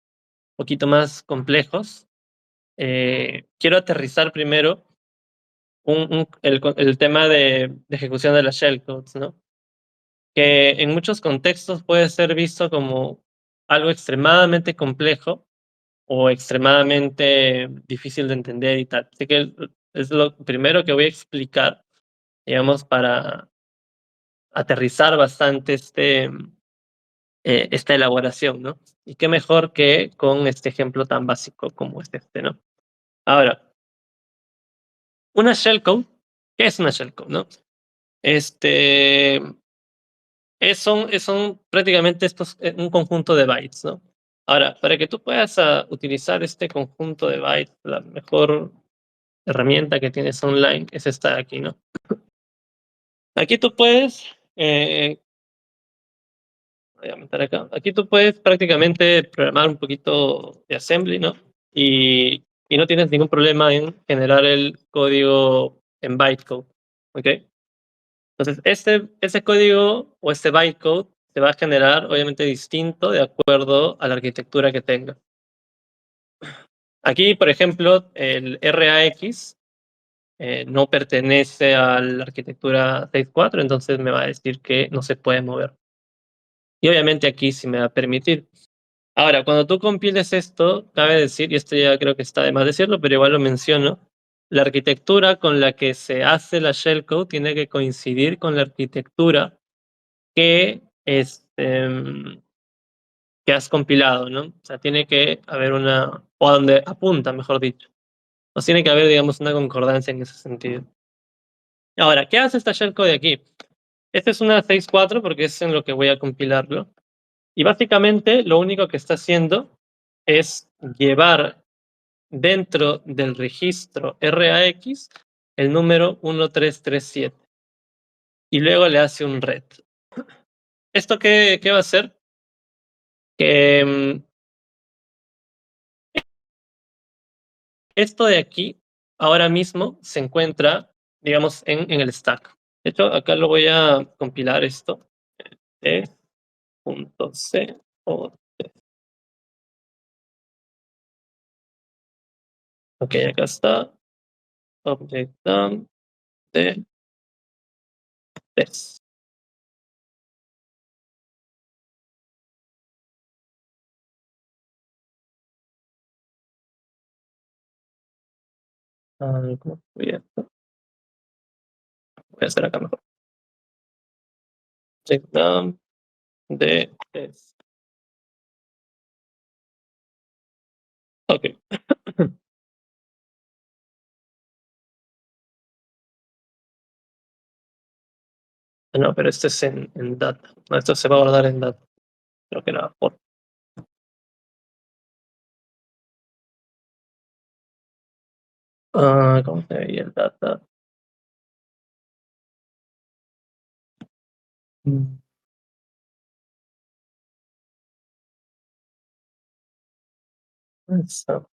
un poquito más complejos, quiero aterrizar primero el tema de ejecución de las shellcodes, ¿no? Que en muchos contextos puede ser visto como algo extremadamente complejo o extremadamente difícil de entender y tal. Así que es lo primero que voy a explicar, digamos, para aterrizar bastante esta elaboración, ¿no? Y qué mejor que con este ejemplo tan básico como es este, ¿no? Ahora, una shellcode, ¿qué es una shellcode, no? Este, son prácticamente estos, un conjunto de bytes, ¿no? Ahora, para que tú puedas utilizar este conjunto de bytes, la mejor herramienta que tienes online es esta de aquí, ¿no? Aquí tú puedes, voy a aumentar acá, aquí tú puedes prácticamente programar un poquito de assembly, ¿no? Y no tienes ningún problema en generar el código en bytecode, ¿ok? Entonces, ese código o este bytecode se va a generar obviamente distinto de acuerdo a la arquitectura que tenga. Aquí, por ejemplo, el RAX no pertenece a la arquitectura 6.4, entonces me va a decir que no se puede mover. Y obviamente aquí sí me va a permitir. Ahora, cuando tú compiles esto, cabe decir, y esto ya creo que está de más decirlo, pero igual lo menciono, la arquitectura con la que se hace la shellcode tiene que coincidir con la arquitectura que, que has compilado, ¿no? O sea, tiene que haber o a donde apunta, mejor dicho. O tiene que haber, digamos, una concordancia en ese sentido. Ahora, ¿qué hace esta shellcode aquí? Esta es una 6.4 porque es en lo que voy a compilarlo. Y básicamente lo único que está haciendo es llevar dentro del registro RAX el número 1337 y luego le hace un ret. ¿Esto qué va a hacer? Que esto de aquí ahora mismo se encuentra, digamos, en el stack. De hecho, acá lo voy a compilar esto. T.c o ok, acá está. Object dump de test. ¿Cómo voy voy a hacer acá mejor? Object dump de test. Ok. No, pero este es en data. No, esto se va a guardar en data. Creo que nada. ¿Cómo se veía el data? Mm, eso.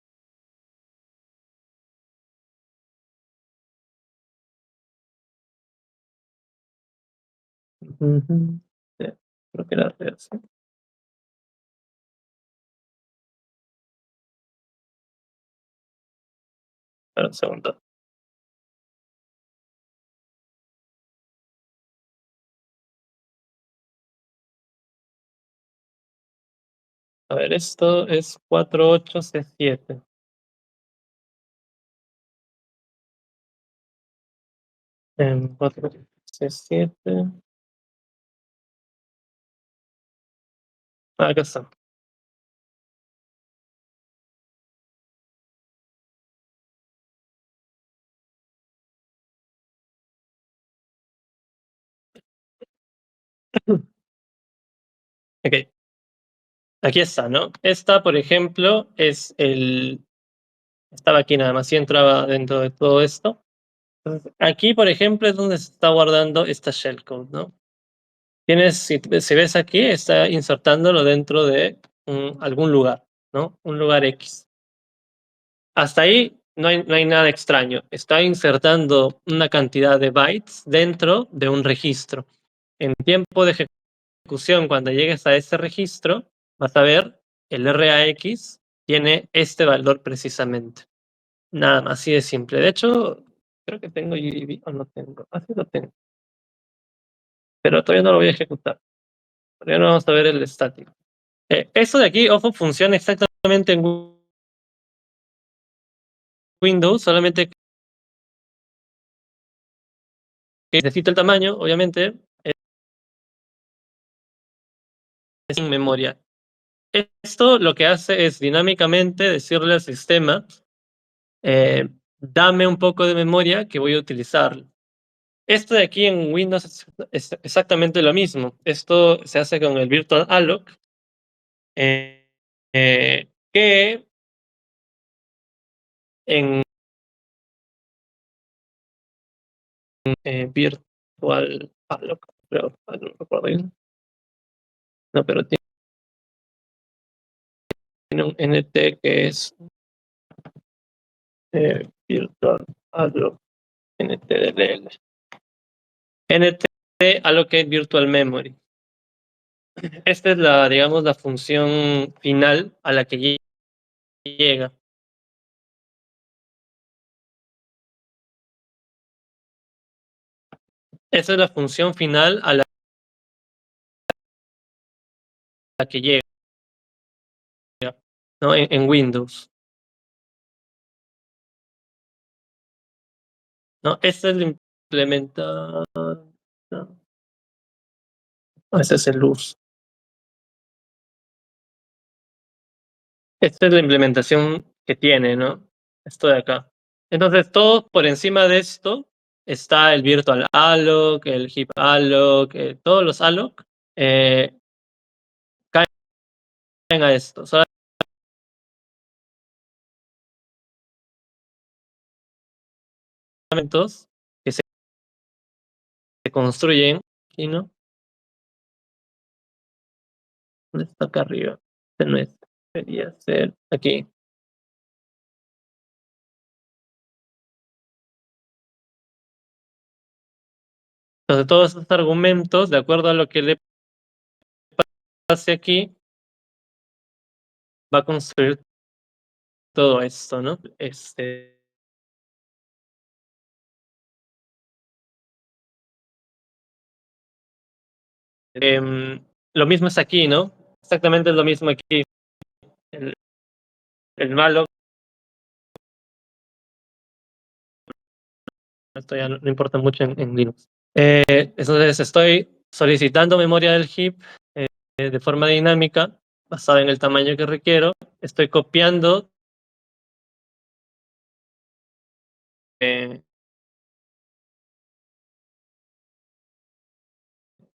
Ujú. Sí, creo que era eso. Espera un segundo. A ver, esto es 48C7. 48C7. Ah, acá está. Ok, aquí está, ¿no? Esta, por ejemplo, es el... Estaba aquí nada más, si entraba dentro de todo esto. Entonces, aquí, por ejemplo, es donde se está guardando esta shellcode, ¿no? Tienes, si ves aquí, está insertándolo dentro de algún lugar, ¿no? Un lugar X. Hasta ahí no hay nada extraño. Está insertando una cantidad de bytes dentro de un registro. En tiempo de ejecución, cuando llegues a ese registro, vas a ver el RAX tiene este valor precisamente. Nada más, así de simple. De hecho, creo que tengo UDB o no tengo. Así lo tengo. Pero todavía no lo voy a ejecutar. Todavía no vamos a ver el estático. Eso de aquí, ojo, funciona exactamente en Windows, solamente que necesita el tamaño, obviamente, es sin memoria. Esto lo que hace es dinámicamente decirle al sistema, dame un poco de memoria que voy a utilizar. Esto de aquí en Windows es exactamente lo mismo. Esto se hace con el Virtual Alloc, que en Virtual Alloc, creo, no recuerdo bien. No, pero tiene un NT que es Virtual Alloc NTDLL. NT Allocate Virtual Memory. Esta es la, digamos, la función final a la que llega. Esa es la función final a la que llega, ¿no? En Windows, ¿no? Esta es la implementación. No, ese es el uso. Esta es la implementación que tiene, ¿no? Esto de acá. Entonces, todo por encima de esto está el Virtual Alloc, el Heap Alloc, todos los Alloc caen a esto. Solamente que se construyen aquí, ¿no? ¿Dónde está acá arriba? Este no es, debería ser aquí. Entonces, todos estos argumentos, de acuerdo a lo que le pase aquí, va a construir todo esto, ¿no? Lo mismo es aquí, ¿no? Exactamente es lo mismo aquí. El, el malo, esto ya no importa mucho en Linux. Entonces, estoy solicitando memoria del heap de forma dinámica, basada en el tamaño que requiero. Estoy copiando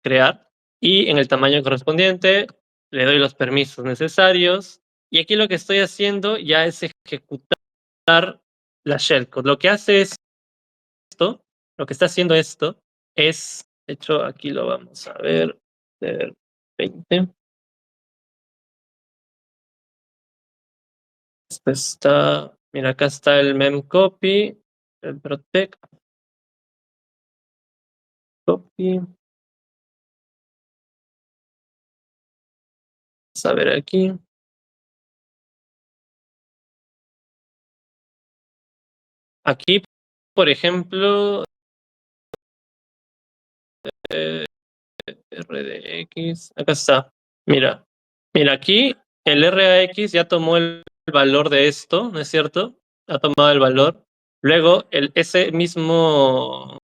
crear y en el tamaño correspondiente le doy los permisos necesarios y aquí lo que estoy haciendo ya es ejecutar la shellcode. Lo que hace esto, lo que está haciendo esto es, de hecho aquí lo vamos a ver, 20. Esto está, mira, acá está el memcopy, el protect, copy. Vamos a ver aquí. Aquí, por ejemplo, RDX, acá está. Mira, mira aquí el RAX ya tomó el valor de esto, ¿no es cierto? Ha tomado el valor. Luego, ese mismo,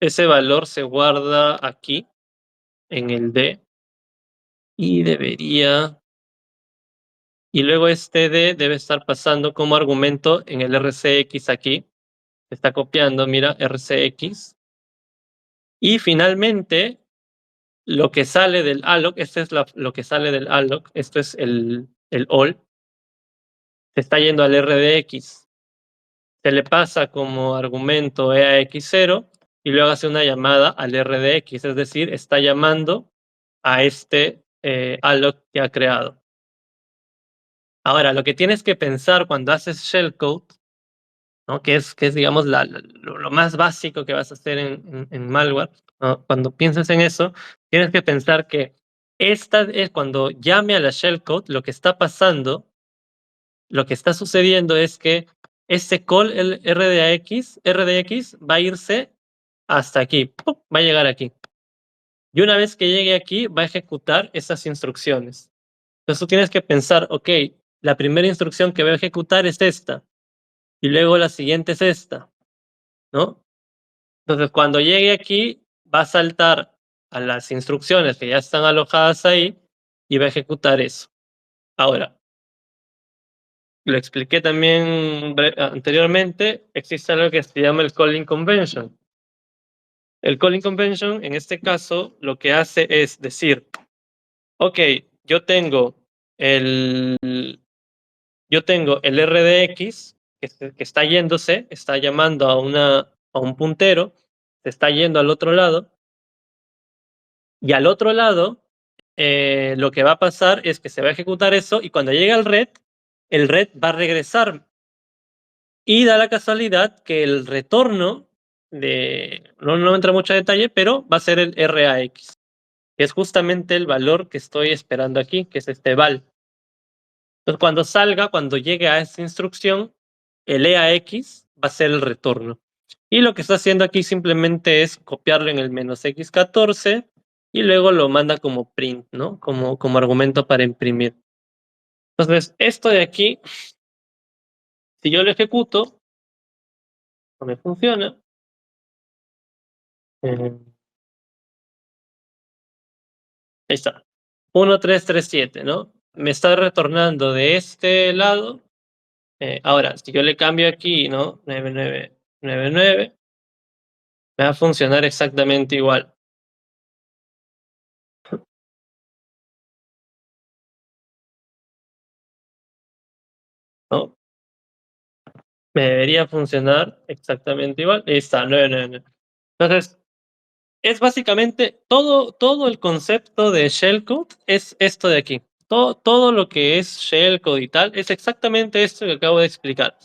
ese valor se guarda aquí, en el D, y debería, y luego este D debe estar pasando como argumento en el RCX aquí. Se está copiando, mira, RCX. Y finalmente, lo que sale del alloc, este es lo que sale del alloc, esto es el all, se está yendo al RDX. Se le pasa como argumento EAX0 y luego hace una llamada al RDX, es decir, está llamando a este alloc que ha creado. Ahora, lo que tienes que pensar cuando haces shellcode, ¿no? Que es digamos, lo más básico que vas a hacer en malware, ¿no? Cuando piensas en eso, tienes que pensar que esta es cuando llame a la shellcode, lo que está pasando, lo que está sucediendo es que este call el RDX va a irse hasta aquí, ¡pum! Va a llegar aquí. Y una vez que llegue aquí, va a ejecutar esas instrucciones. Entonces tú tienes que pensar, ok, la primera instrucción que va a ejecutar es esta, y luego la siguiente es esta, ¿no? Entonces cuando llegue aquí, va a saltar a las instrucciones que ya están alojadas ahí y va a ejecutar eso. Ahora, lo expliqué también anteriormente, existe algo que se llama el calling convention. El calling convention, en este caso, lo que hace es decir, ok, yo tengo el, yo tengo el RDX que está yéndose, está llamando a un puntero, se está yendo al otro lado, y al otro lado, lo que va a pasar es que se va a ejecutar eso, y cuando llegue al red, el red va a regresar. Y da la casualidad que el retorno no entra mucho detalle, pero va a ser el RAX, que es justamente el valor que estoy esperando aquí, que es este val. Entonces, cuando salga, cuando llegue a esta instrucción, el EAX va a ser el retorno. Y lo que está haciendo aquí simplemente es copiarlo en el -X14 y luego lo manda como print, ¿no? Como argumento para imprimir. Entonces, esto de aquí, si yo lo ejecuto, no me funciona. Eh, Ahí está. 1337, ¿no? Me está retornando de este lado. Ahora, si yo le cambio aquí, ¿no? 9999, me va a funcionar exactamente igual, ¿no? Me debería funcionar exactamente igual. Ahí está, 999. Entonces, es básicamente todo el concepto de shellcode es esto de aquí. Todo lo que es shellcode y tal es exactamente esto que acabo de explicar.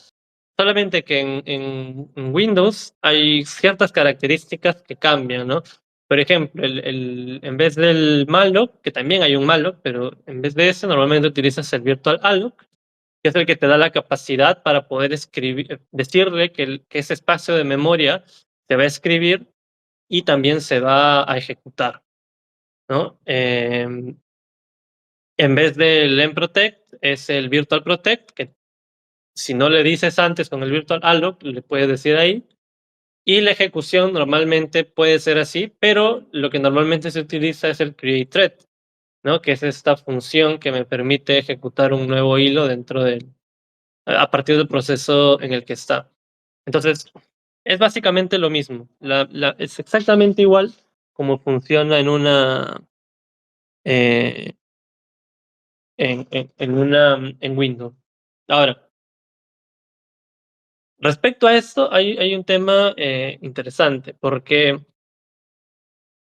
Solamente que en Windows hay ciertas características que cambian, ¿no? Por ejemplo, en vez del malloc, que también hay un malloc, pero en vez de ese normalmente utilizas el virtual alloc, que es el que te da la capacidad para poder escribir, decirle que ese espacio de memoria se va a escribir y también se va a ejecutar, ¿no? En vez del mprotect es el virtual protect, que si no le dices antes con el virtual alloc, le puedes decir ahí. Y la ejecución normalmente puede ser así, pero lo que normalmente se utiliza es el create thread, ¿no? Que es esta función que me permite ejecutar un nuevo hilo a partir del proceso en el que está. Entonces, es básicamente lo mismo. Es exactamente igual como funciona eh, en Windows. Ahora, respecto a esto, hay un tema interesante, porque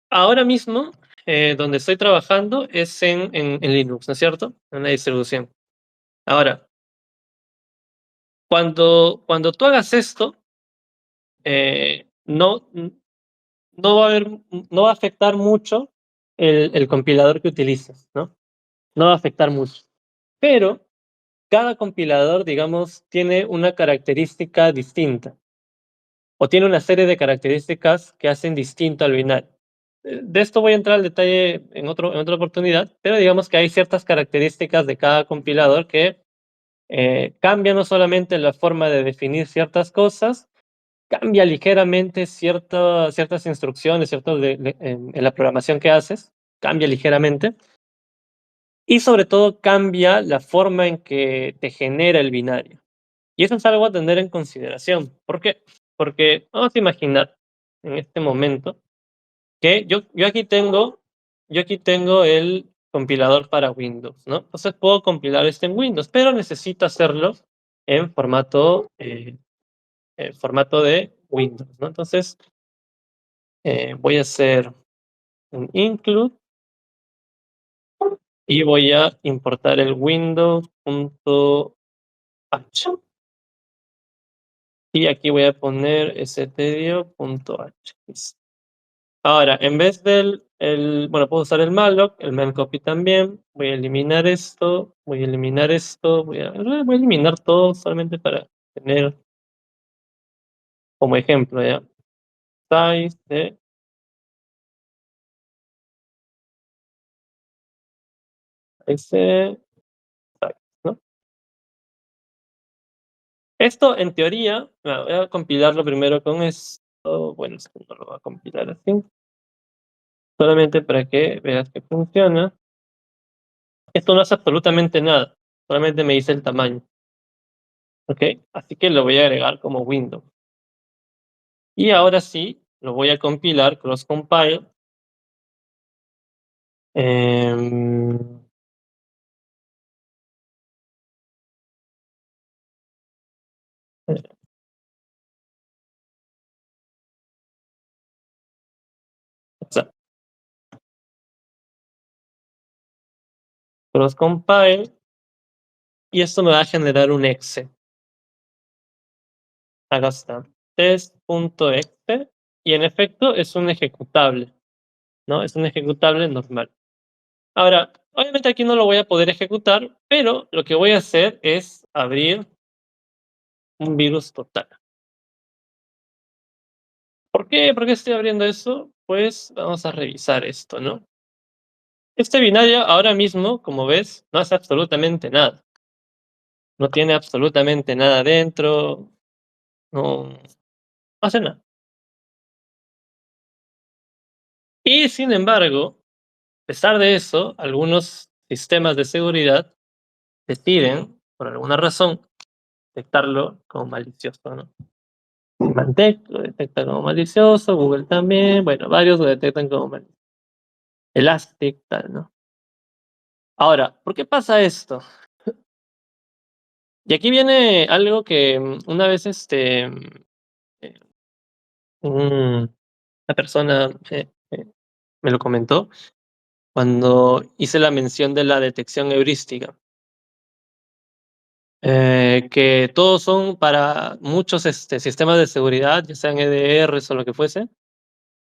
ahora mismo, donde estoy trabajando es en Linux, ¿no es cierto? En la distribución. Ahora, cuando tú hagas esto, no va a haber, no va a afectar mucho el compilador que utilices, ¿no? No va a afectar mucho. Pero cada compilador, digamos, tiene una característica distinta o tiene una serie de características que hacen distinto al binario. de esto voy a entrar al detalle en otra oportunidad, pero digamos que hay ciertas características de cada compilador que cambia no solamente la forma de definir ciertas cosas, cambia ligeramente ciertas instrucciones, en la programación que haces, cambia ligeramente, y sobre todo cambia la forma en que te genera el binario. Y eso es algo a tener en consideración. ¿Por qué? Porque vamos a imaginar en este momento que yo aquí tengo el compilador para Windows, ¿no? Entonces puedo compilar esto en Windows, pero necesito hacerlo en formato de Windows, ¿no? Entonces voy a hacer un include y voy a importar el windows.h. Y aquí voy a poner stdio.h. Ahora, en vez bueno, puedo usar el malloc, el memcopy también. Voy a eliminar esto, voy a eliminar esto, voy a eliminar todo solamente para tener como ejemplo, ¿ya? Size de ese size, ¿no? Esto, en teoría, voy a compilarlo primero con esto. Bueno, esto no lo voy a compilar así, solamente para que veas que funciona. Esto no hace absolutamente nada, solamente me dice el tamaño, ¿ok? Así que lo voy a agregar como window. Y ahora sí, lo voy a compilar, cross compile. em, eh, o sea, cross compile, y esto me va a generar un exe. Acá está, test.exe, y en efecto es un ejecutable, ¿no? Es un ejecutable normal. Ahora, obviamente aquí no lo voy a poder ejecutar, pero lo que voy a hacer es abrir un virus total. ¿Por qué? ¿Por qué estoy abriendo eso? Pues vamos a revisar esto, ¿no? Este binario ahora mismo, como ves, no hace absolutamente nada. No tiene absolutamente nada dentro, no hace nada. Y sin embargo, a pesar de eso, algunos sistemas de seguridad deciden, por alguna razón, detectarlo como malicioso, ¿no? Symantec lo detecta como malicioso, Google también, bueno, varios lo detectan como malicioso. Elastic, tal, ¿no? Ahora, ¿por qué pasa esto? Y aquí viene algo que una vez eh, una persona me lo comentó cuando hice la mención de la detección heurística. Que todos son para muchos sistemas de seguridad, ya sean EDRs o lo que fuese,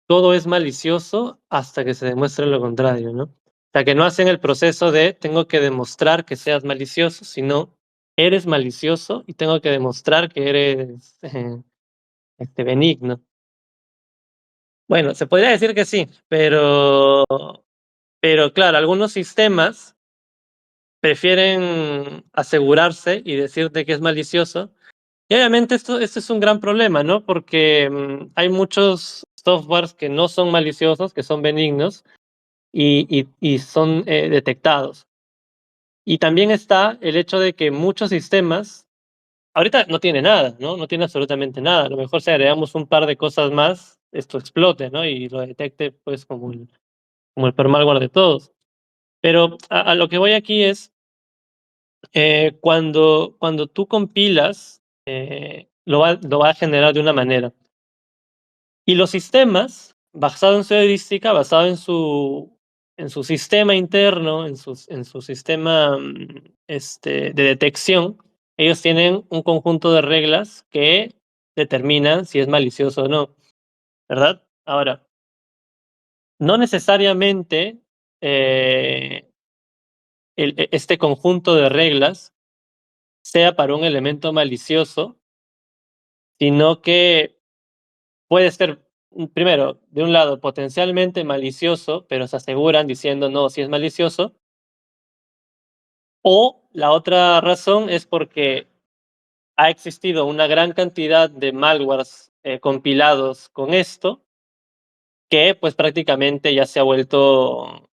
todo es malicioso hasta que se demuestre lo contrario, ¿no? O sea, que no hacen el proceso de tengo que demostrar que seas malicioso, sino eres malicioso y tengo que demostrar que eres benigno. Bueno, se podría decir que sí, pero claro, algunos sistemas prefieren asegurarse y decirte que es malicioso. Y obviamente esto es un gran problema, ¿no? Porque hay muchos softwares que no son maliciosos, que son benignos y son detectados. Y también está el hecho de que muchos sistemas, ahorita no tiene nada, ¿no? No tiene absolutamente nada. A lo mejor si agregamos un par de cosas más, esto explote, ¿no? Y lo detecte pues como el peor malware de todos. Pero a lo que voy aquí es, cuando tú compilas, lo va a generar de una manera. Y los sistemas, basado en su heurística, basado en su sistema interno, en su sistema de detección, ellos tienen un conjunto de reglas que determinan si es malicioso o no, ¿verdad? Ahora, no necesariamente este conjunto de reglas sea para un elemento malicioso, sino que puede ser primero, de un lado, potencialmente malicioso, pero se aseguran diciendo no, si es malicioso, o la otra razón es porque ha existido una gran cantidad de malwares compilados con esto, que pues prácticamente ya se ha vuelto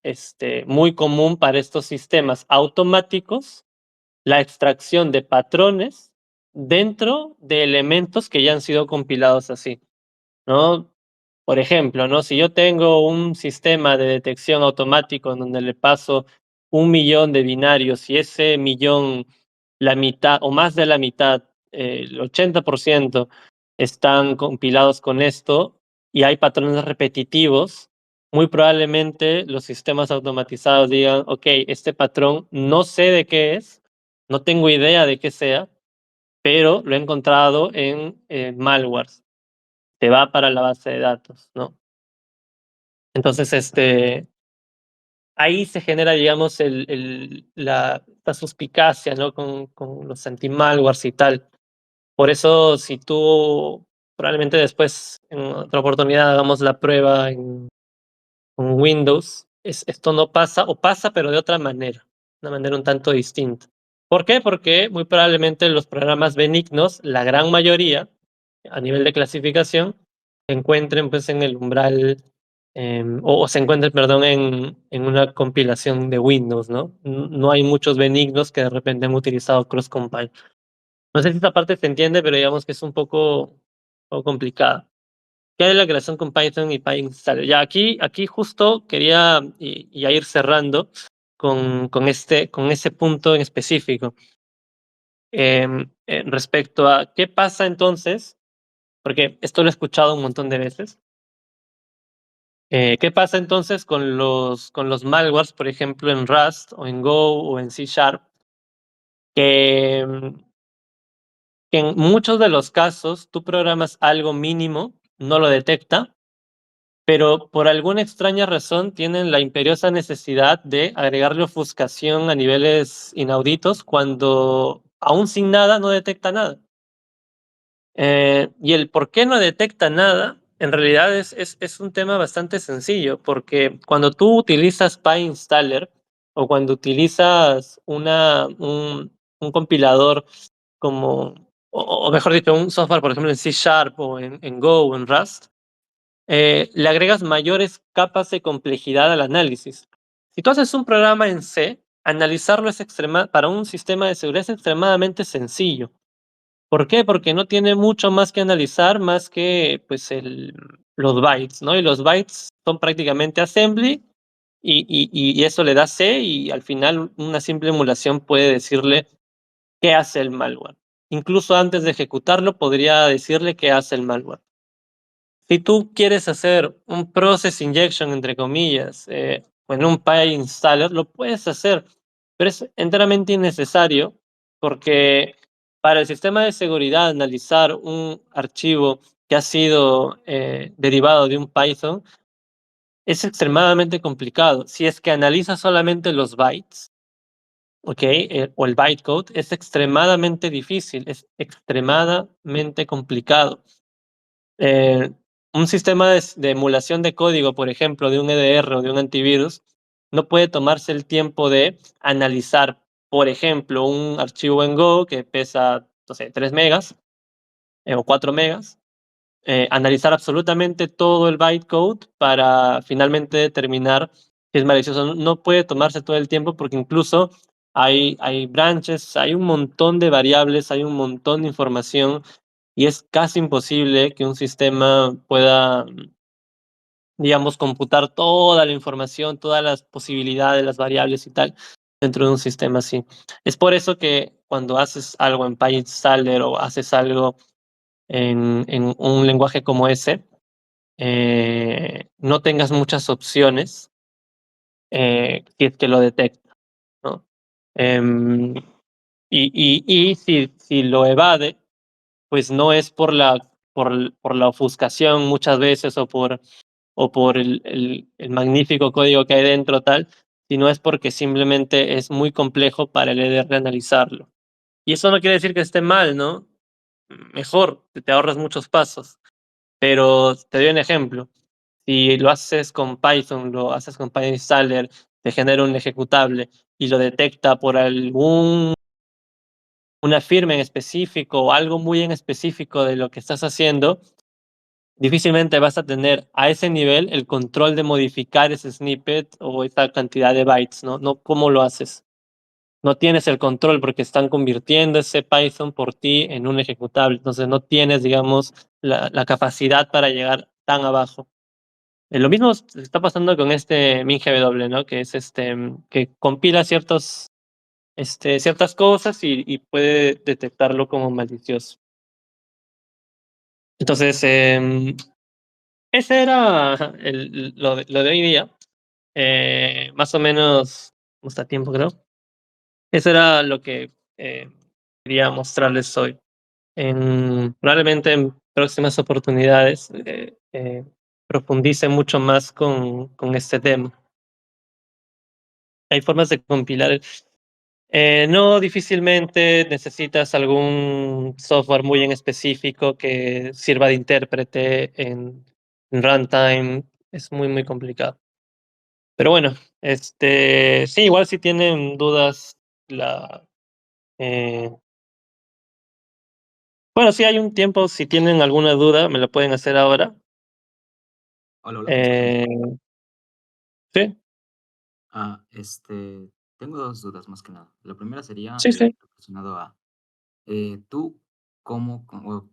muy común para estos sistemas automáticos, la extracción de patrones dentro de elementos que ya han sido compilados así, ¿no? Por ejemplo, ¿no? Si yo tengo un sistema de detección automático en donde le paso 1 millón de binarios y ese millón, la mitad o más de la mitad, el 80% están compilados con esto y hay patrones repetitivos, muy probablemente los sistemas automatizados digan, ok, este patrón no sé de qué es, no tengo idea de qué sea, pero lo he encontrado en malwares. Te va para la base de datos, ¿no? Entonces, ahí se genera, digamos, la suspicacia, ¿no? Con los anti-malwares y tal. Por eso, si tú probablemente después, en otra oportunidad, hagamos la prueba con Windows, esto no pasa, o pasa, pero de otra manera, una manera un tanto distinta. ¿Por qué? Porque muy probablemente los programas benignos, la gran mayoría, a nivel de clasificación, se encuentren pues en el umbral, o se encuentren, perdón, en una compilación de Windows, ¿no? No hay muchos benignos que de repente han utilizado cross-compile. No sé si esta parte se entiende, pero digamos que es un poco complicada. ¿Qué hay de la creación con Python y PyInstaller? Ya aquí justo quería y ya ir cerrando con ese punto en específico. Respecto a qué pasa entonces, porque esto lo he escuchado un montón de veces. ¿Qué pasa entonces con los malwares, por ejemplo, en Rust o en Go o en C Sharp? Que, que en muchos de los casos tú programas algo mínimo, no lo detecta, pero por alguna extraña razón tienen la imperiosa necesidad de agregarle ofuscación a niveles inauditos cuando aún sin nada no detecta nada. Y el por qué no detecta nada, en realidad es un tema bastante sencillo, porque cuando tú utilizas PyInstaller o cuando utilizas un compilador como, o mejor dicho, un software, por ejemplo, en C Sharp o en Go o en Rust, le agregas mayores capas de complejidad al análisis. Si tú haces un programa en C, analizarlo para un sistema de seguridad es extremadamente sencillo. ¿Por qué? Porque no tiene mucho más que analizar, más que pues los bytes, ¿no? Y los bytes son prácticamente assembly y eso le da C y al final una simple emulación puede decirle qué hace el malware. Incluso antes de ejecutarlo podría decirle qué hace el malware. Si tú quieres hacer un process injection, entre comillas, o en un PyInstaller, lo puedes hacer, pero es enteramente innecesario porque para el sistema de seguridad analizar un archivo que ha sido derivado de un Python es extremadamente complicado. Si es que analiza solamente los bytes, ¿ok? O el bytecode, es extremadamente difícil, es extremadamente complicado. Eh, un sistema de emulación de código, por ejemplo, de un EDR o de un antivirus, no puede tomarse el tiempo de analizar, por ejemplo, un archivo en Go que pesa, no sé, 3 megas o 4 megas, analizar absolutamente todo el bytecode para finalmente determinar si es malicioso. No puede tomarse todo el tiempo porque incluso hay branches, hay un montón de variables, hay un montón de información y es casi imposible que un sistema pueda, digamos, computar toda la información, todas las posibilidades, las variables y tal, dentro de un sistema así. Es por eso que cuando haces algo en PyStaller o haces algo en un lenguaje como ese, no tengas muchas opciones si es que lo detecta, ¿no? Em, y si lo evade, pues no es por la ofuscación muchas veces o por el magnífico código que hay dentro tal, sino es porque simplemente es muy complejo para el EDR analizarlo. Y eso no quiere decir que esté mal, ¿no? Mejor, te ahorras muchos pasos. Pero te doy un ejemplo. Si lo haces con Python, lo haces con PyInstaller, te genera un ejecutable y lo detecta por algún una firma en específico o algo muy en específico de lo que estás haciendo, difícilmente vas a tener a ese nivel el control de modificar ese snippet o esa cantidad de bytes, ¿no? No, ¿cómo lo haces? No tienes el control porque están convirtiendo ese Python por ti en un ejecutable. Entonces no tienes, digamos, la capacidad para llegar tan abajo. Lo mismo está pasando con este MinGW, ¿no? Que es que compila ciertas cosas y puede detectarlo como malicioso. Entonces, ese era lo de hoy día. Más o menos, ¿cómo está tiempo, creo? Eso era lo que quería mostrarles hoy. Probablemente en próximas oportunidades profundice mucho más con este tema. Hay formas de compilar. No, difícilmente necesitas algún software muy en específico que sirva de intérprete en runtime. Es muy, muy complicado. Pero bueno, sí, igual si tienen dudas, la, eh, bueno, si hay un tiempo, si tienen alguna duda, me la pueden hacer ahora.
Hola, hola, ¿me escuchas?
Eh, sí,
Este, tengo dos dudas más que nada. La primera sería
sí, sí.
relacionado a, ¿tú o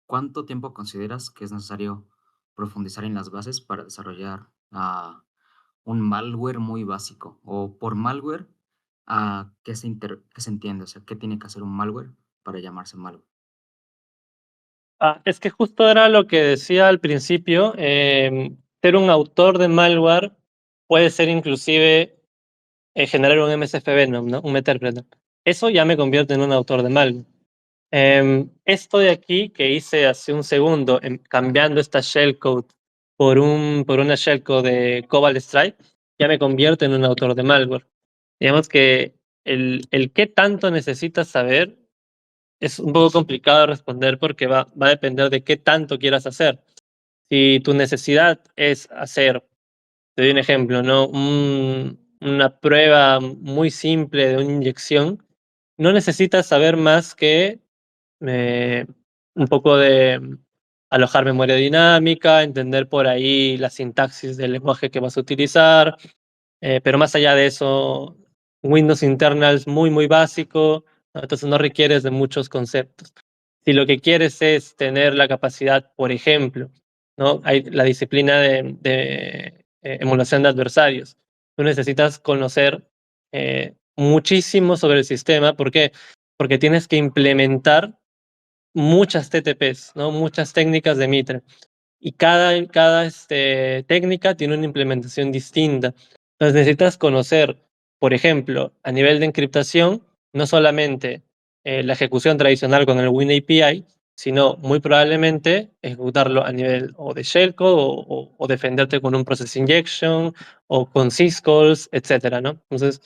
cuánto tiempo consideras que es necesario profundizar en las bases para desarrollar un malware muy básico? O por malware, ¿qué se entiende? O sea, ¿qué tiene que hacer un malware para llamarse malware?
Es que justo era lo que decía al principio. Ser un autor de malware puede ser inclusive generar un MSF Venom, ¿no? Un Meterpreter. Eso ya me convierte en un autor de malware. Esto de aquí que hice hace un segundo, cambiando esta shellcode por una shellcode de Cobalt Strike, ya me convierte en un autor de malware. Digamos que el qué tanto necesitas saber es un poco complicado de responder porque va a depender de qué tanto quieras hacer. Si tu necesidad es hacer, te doy un ejemplo, ¿no? Una prueba muy simple de una inyección, no necesitas saber más que eh, un poco de alojar memoria dinámica, entender por ahí la sintaxis del lenguaje que vas a utilizar, pero más allá de eso, Windows internals muy, muy básico, ¿no? Entonces no requieres de muchos conceptos. Si lo que quieres es tener la capacidad, por ejemplo, ¿no? Hay la disciplina de emulación de adversarios. Tú necesitas conocer muchísimo sobre el sistema. ¿Por qué? Porque tienes que implementar muchas TTPs, ¿no? Muchas técnicas de Mitre y cada técnica tiene una implementación distinta. Entonces necesitas conocer, por ejemplo, a nivel de encriptación, no solamente la ejecución tradicional con el WinAPI, sino muy probablemente ejecutarlo a nivel o de shellcode o defenderte con un process injection o con syscalls, etcétera, ¿no? Entonces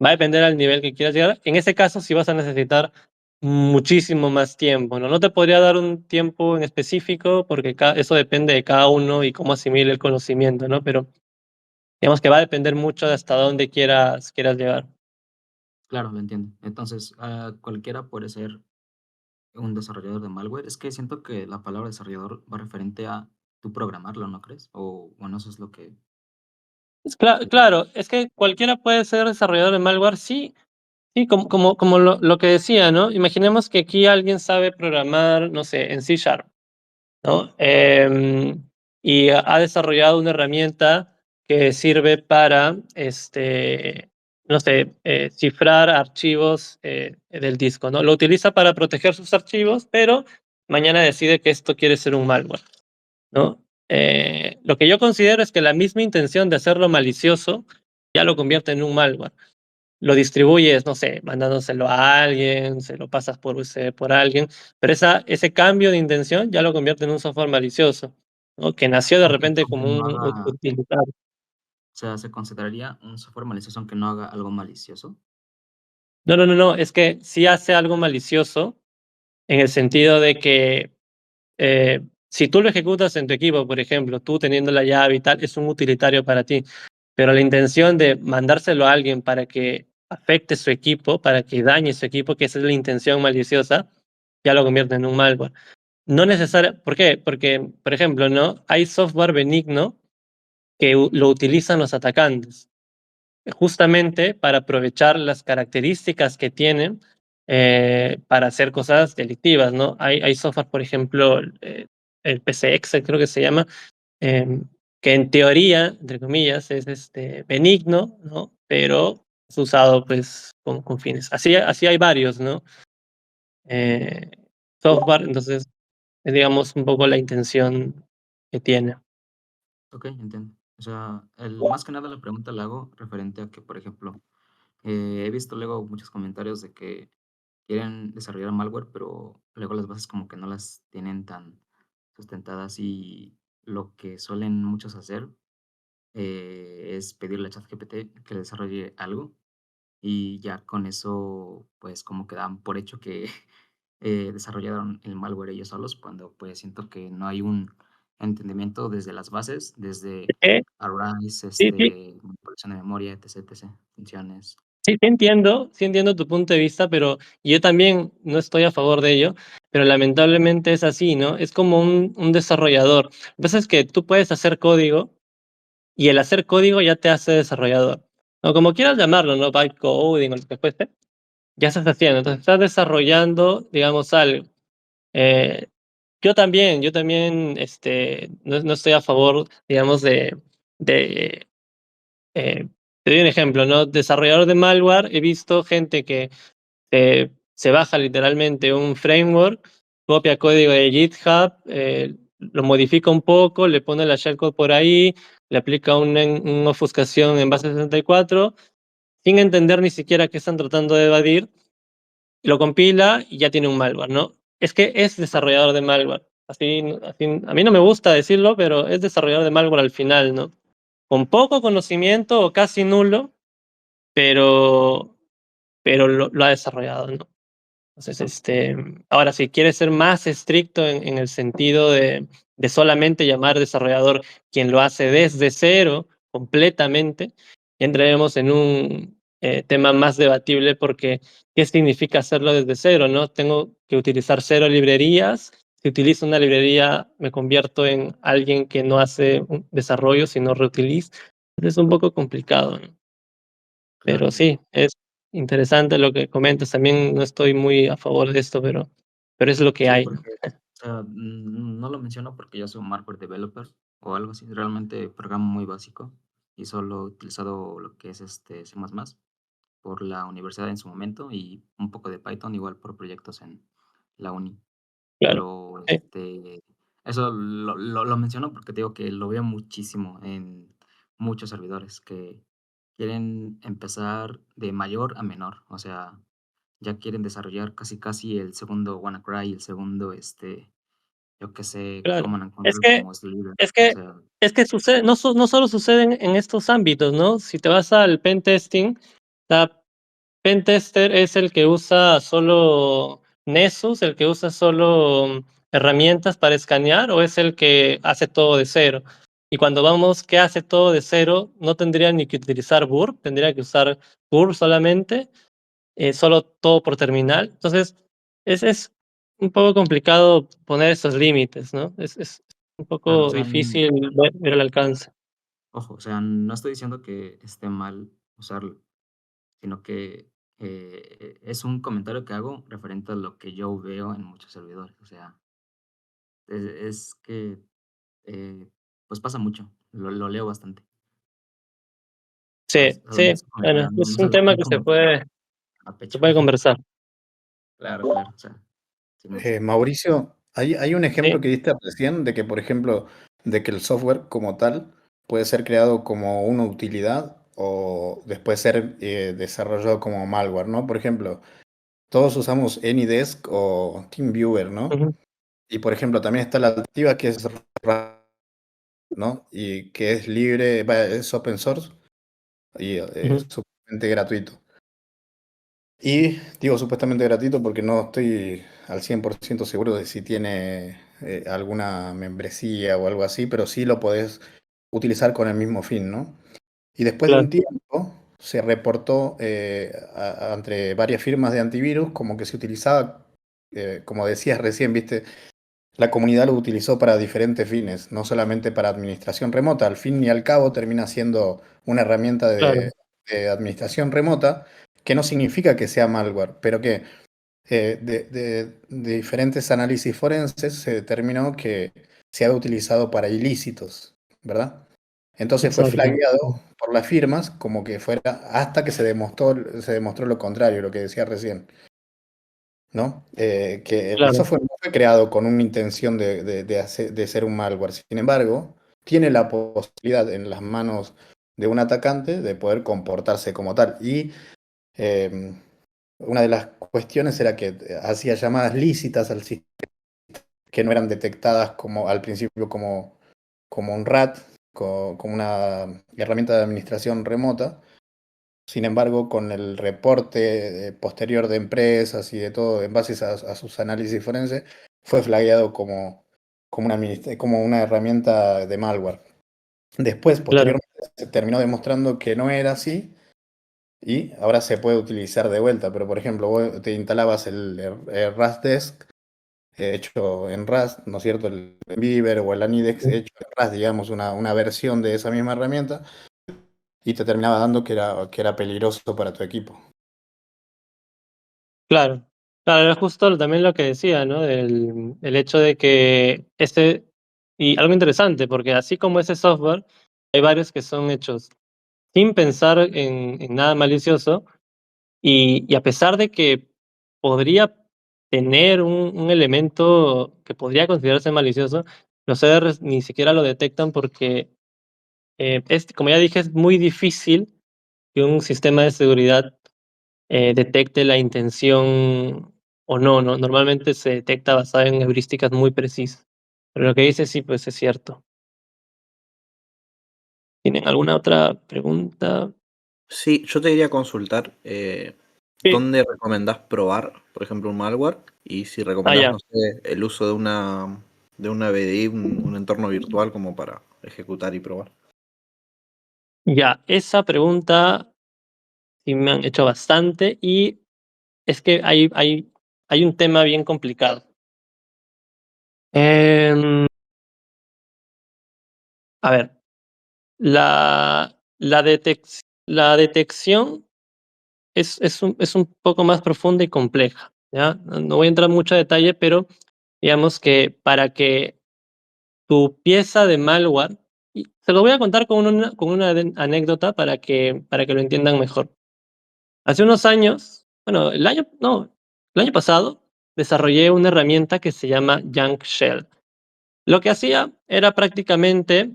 va a depender al nivel que quieras llegar. En ese caso, sí vas a necesitar muchísimo más tiempo, ¿no? No te podría dar un tiempo en específico porque eso depende de cada uno y cómo asimile el conocimiento, ¿no? Pero digamos que va a depender mucho de hasta dónde quieras llegar.
Claro, lo entiendo. Entonces, cualquiera puede ser un desarrollador de malware. Es que siento que la palabra desarrollador va referente a tú programarlo, ¿no crees? O bueno, eso es lo que creo.
Claro, es que cualquiera puede ser desarrollador de malware, sí, sí, como lo que decía, ¿no? Imaginemos que aquí alguien sabe programar, no sé, en C Sharp, ¿no? Y ha desarrollado una herramienta que sirve para, no sé, cifrar archivos del disco, ¿no? Lo utiliza para proteger sus archivos, pero mañana decide que esto quiere ser un malware, ¿no? Lo que yo considero es que la misma intención de hacerlo malicioso ya lo convierte en un malware. Lo distribuyes, no sé, mandándoselo a alguien, se lo pasas por USB por alguien, pero ese cambio de intención ya lo convierte en un software malicioso, ¿no? Que nació de
Aunque
repente como
aunque no
un
haga,
utilitario.
o sea, ¿se consideraría un software malicioso aunque no haga algo malicioso?
No, no, no, no, es que sí hace algo malicioso en el sentido de que si tú lo ejecutas en tu equipo, por ejemplo, tú teniendo la llave y tal, es un utilitario para ti, pero la intención de mandárselo a alguien para que afecte su equipo, para que dañe su equipo, que esa es la intención maliciosa, ya lo convierte en un malware. No necesario, ¿por qué? Porque, por ejemplo, ¿no? Hay software benigno que lo utilizan los atacantes, justamente para aprovechar las características que tienen para hacer cosas delictivas, ¿no? Hay software, por ejemplo, el PCX creo que se llama, em, que en teoría, entre comillas, es benigno, ¿no? Pero es usado pues con fines. Así hay varios, ¿no? Eh, software, entonces, es, digamos, un poco la intención que tiene.
Okey, entiendo. O sea, el más que nada la pregunta la hago referente a que, por ejemplo, he visto luego muchos comentarios de que quieren desarrollar malware, pero luego las bases como que no las tienen tan sustentadas, y lo que suelen muchos hacer, es pedirle a ChatGPT que le desarrolle algo, y ya con eso, pues, como que dan por hecho que, desarrollaron el malware ellos solos, cuando, pues, siento que no hay un entendimiento desde las bases, desde
Eh,
arrays,
sí, sí,
manipulación de memoria, etc, etc, funciones.
sí entiendo tu punto de vista, pero yo también no estoy a favor de ello, pero lamentablemente es así, ¿no? Es como un desarrollador. Lo que pasa es que tú puedes hacer código y el hacer código ya te hace desarrollador. O como quieras llamarlo, ¿no? Byte coding o lo que fuese, ya estás haciendo. Entonces estás desarrollando, digamos, algo. Eh, yo también, no estoy a favor, digamos, de te doy un ejemplo, ¿no? Desarrollador de malware, he visto gente que se baja literalmente un framework, copia código de GitHub, lo modifica un poco, le pone la shellcode por ahí, le aplica una ofuscación en base 64, sin entender ni siquiera qué están tratando de evadir, lo compila y ya tiene un malware, ¿no? Es que es desarrollador de malware. Así, a mí no me gusta decirlo, pero es desarrollador de malware al final, ¿no? Con poco conocimiento o casi nulo, pero, pero lo ha desarrollado, ¿no? Entonces, ahora, si quieres ser más estricto en el sentido de solamente llamar desarrollador quien lo hace desde cero, completamente, entraremos en un tema más debatible porque ¿qué significa hacerlo desde cero? ¿No? Tengo que utilizar cero librerías. Si utilizo una librería, me convierto en alguien que no hace un desarrollo, sino reutiliza. Es un poco complicado, ¿no?
Claro,
Pero
entiendo.
sí, es interesante lo que comentas. También no estoy muy a favor de esto, pero es lo que
Sí,
hay, ¿no?
porque, o sea, no lo menciono porque yo soy un malware developer o algo así, realmente programa muy básico y solo he utilizado lo que es, C++ por la universidad en su momento y un poco de Python, igual por proyectos en la uni.
Claro.
Pero,
Sí,
eso lo menciono porque te digo que lo veo muchísimo en muchos servidores que quieren empezar de mayor a menor, o sea, ya quieren desarrollar casi, casi el segundo WannaCry, el segundo, yo qué sé,
claro.
Command and
Es
Conquer
que
como Sliver,
es
o
que
sea,
es que sucede, no solo sucede en estos ámbitos, ¿no? Si te vas al pentesting, la pentester es el que usa solo Nessus, el que usa solo herramientas para escanear, o es el que hace todo de cero. Y cuando vamos que hace todo de cero, no tendría ni que utilizar burp, tendría que usar burp solamente, solo todo por terminal. Entonces, es un poco complicado poner esos límites, ¿no? Es un
claro, o
poco
sea,
difícil ver el alcance.
ojo, o sea, no estoy diciendo que esté mal usarlo, sino que, es un comentario que hago referente a lo que yo veo en muchos servidores, o sea, es que, eh, pues pasa mucho, lo leo bastante,
Sí,
¿sabes? O sea, no
sí,
es como que
bueno,
no
es
se
un
lo
tema
tomen
que se
como
puede,
a
se
pecho.
puede conversar.
Claro, claro, o sea, sin más.
Mauricio, hay un ejemplo
Sí,
que diste recién de que, por ejemplo, de que el software como tal puede ser creado como una utilidad o después ser desarrollado como malware, ¿no? Por ejemplo, todos usamos AnyDesk o TeamViewer, ¿no?
ujú,
Y por ejemplo, también está la alternativa que es ¿no? Y que es libre, es open source y
ujú.
supuestamente gratuito. Y digo supuestamente gratuito porque no estoy al 100% seguro de si tiene alguna membresía o algo así, pero sí lo podés utilizar con el mismo fin, ¿no? Y después de un
Claro,
tiempo se reportó entre varias firmas de antivirus como que se utilizaba, como decías recién, viste, la comunidad lo utilizó para diferentes fines, no solamente para administración remota. Al fin y al cabo termina siendo una herramienta
claro,
de administración remota, que no significa que sea malware, pero que de diferentes análisis forenses se determinó que se ha utilizado para ilícitos, ¿verdad? Entonces fue
exacto.
flagueado por las firmas como que fuera hasta que se demostró lo contrario, lo que decía recién, ¿no? Que el
Claro,
software no fue creado con una intención de ser un malware. Sin embargo, tiene la posibilidad en las manos de un atacante de poder comportarse como tal. Y eh, una de las cuestiones era que hacía llamadas lícitas al sistema que no eran detectadas como al principio como un RAT, como una herramienta de administración remota. Sin embargo, con el reporte posterior de empresas y de todo, en base a sus análisis forenses, fue flagueado como una herramienta de malware. Después,
claro,
posteriormente, se terminó demostrando que no era así y ahora se puede utilizar de vuelta. Pero, por ejemplo, vos te instalabas el Rust Desk hecho en Rust, ¿no es cierto? El Beaver o el Anidex hecho en Rust, digamos, una versión de esa misma herramienta y te terminaba dando que era peligroso para tu equipo.
claro. Claro, era justo también lo que decía, ¿no? El hecho de que y algo interesante, porque así como ese software, hay varios que son hechos sin pensar en nada malicioso, y a pesar de que podría tener un elemento que podría considerarse malicioso, los CDRs ni siquiera lo detectan porque, como ya dije, es muy difícil que un sistema de seguridad detecte la intención o no, ¿no? Normalmente se detecta basado en heurísticas muy precisas. Pero lo que dice sí, pues es cierto. ¿Tienen alguna otra pregunta?
Sí, yo te quería consultar
Sí.
dónde recomendás probar, por ejemplo, un malware y si
Ah,
recomendás,
ya.
no sé, el uso de una VDI, un entorno virtual como para ejecutar y probar.
Ya, esa pregunta sí me han hecho bastante y es que hay un tema bien complicado. Em, a ver, la detección es un poco más profunda y compleja, ¿ya? No voy a entrar en mucho detalle, pero digamos que para que tu pieza de malware, y se lo voy a contar con una anécdota para que lo entiendan mejor. Hace unos años, bueno, no, el año pasado, desarrollé una herramienta que se llama Junk Shell. Lo que hacía era prácticamente,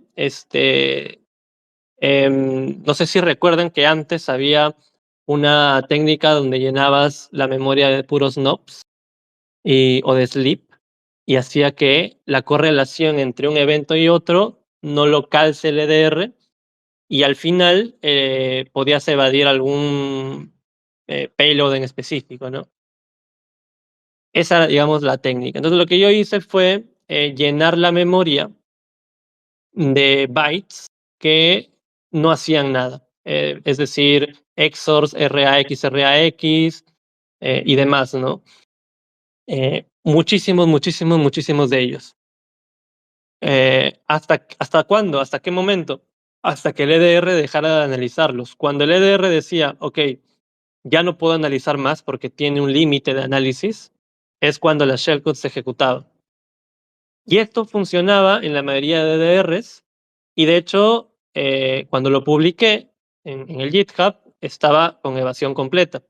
no sé si recuerdan que antes había una técnica donde llenabas la memoria de puros NOPs o de sleep y hacía que la correlación entre un evento y otro no lo calce el EDR y al final podías evadir algún payload en específico, ¿no? Esa era, digamos, la técnica. Entonces lo que yo hice fue llenar la memoria de bytes que no hacían nada. Es decir, XORs, RAX y demás, ¿no? Muchísimos de ellos. ¿Hasta cuándo? ¿Hasta qué momento? Hasta que el EDR dejara de analizarlos. Cuando el EDR decía, ok, ya no puedo analizar más porque tiene un límite de análisis, es cuando la shellcode se ejecutaba. Y esto funcionaba en la mayoría de DRs y de hecho, cuando lo publiqué en el GitHub, estaba con evasión completa.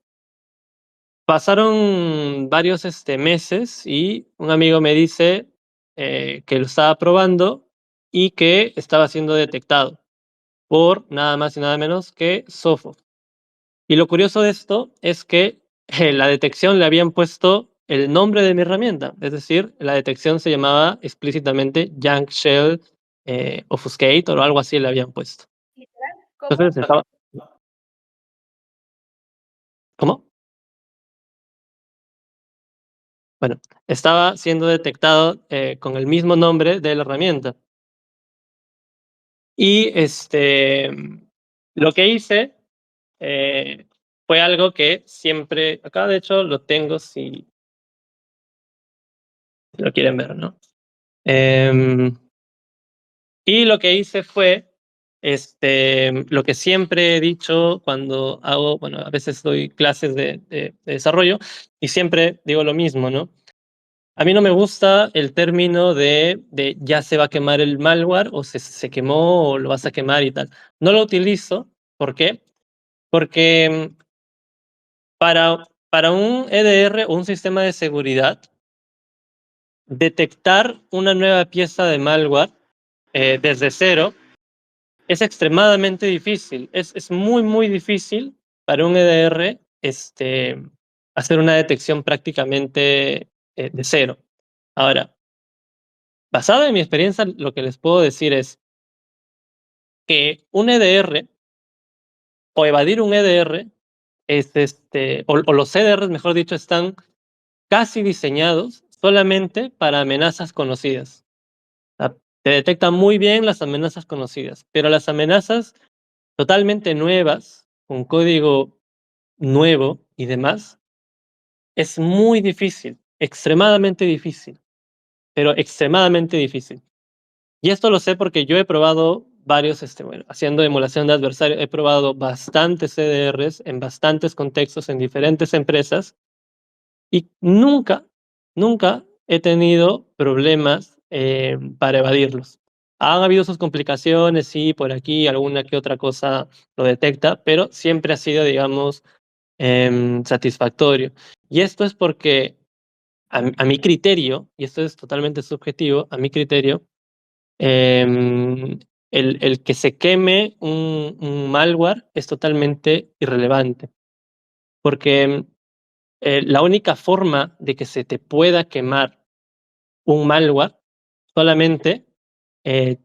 Pasaron varios meses y un amigo me dice que lo estaba probando y que estaba siendo detectado por nada más y nada menos que Sophos. Y lo curioso de esto es que la detección le habían puesto el nombre de mi herramienta, es decir, la detección se llamaba explícitamente Junk Shell Obfuscator o algo así le habían puesto. Entonces estaba, ¿cómo? Bueno, estaba siendo detectado con el mismo nombre de la herramienta. Y lo que hice fue algo que siempre, acá de hecho lo tengo si lo quieren ver, ¿no? Em, y lo que hice fue lo que siempre he dicho cuando hago, bueno, a veces doy clases de desarrollo y siempre digo lo mismo, ¿no? A mí no me gusta el término de ya se va a quemar el malware o se quemó o lo vas a quemar y tal. No lo utilizo. ¿Por qué? Porque para un EDR o un sistema de seguridad, detectar una nueva pieza de malware desde cero es extremadamente difícil. Es muy, muy difícil para un EDR hacer una detección prácticamente de cero. Ahora, basado en mi experiencia, lo que les puedo decir es que un EDR o evadir un EDR o los EDRs, mejor dicho, están casi diseñados solamente para amenazas conocidas. Te detecta muy bien las amenazas conocidas, pero las amenazas totalmente nuevas, con código nuevo y demás, es muy difícil, extremadamente difícil, pero extremadamente difícil. Y esto lo sé porque yo he probado varios, bueno, haciendo emulación de adversario, he probado bastantes CDRs en bastantes contextos, en diferentes empresas, y nunca he tenido problemas para evadirlos. Han habido sus complicaciones, sí, por aquí alguna que otra cosa lo detecta, pero siempre ha sido, digamos, satisfactorio. Y esto es porque a mi criterio, y esto es totalmente subjetivo, a mi criterio, em, el que se queme un malware es totalmente irrelevante, porque la única forma de que se te pueda quemar un malware solamente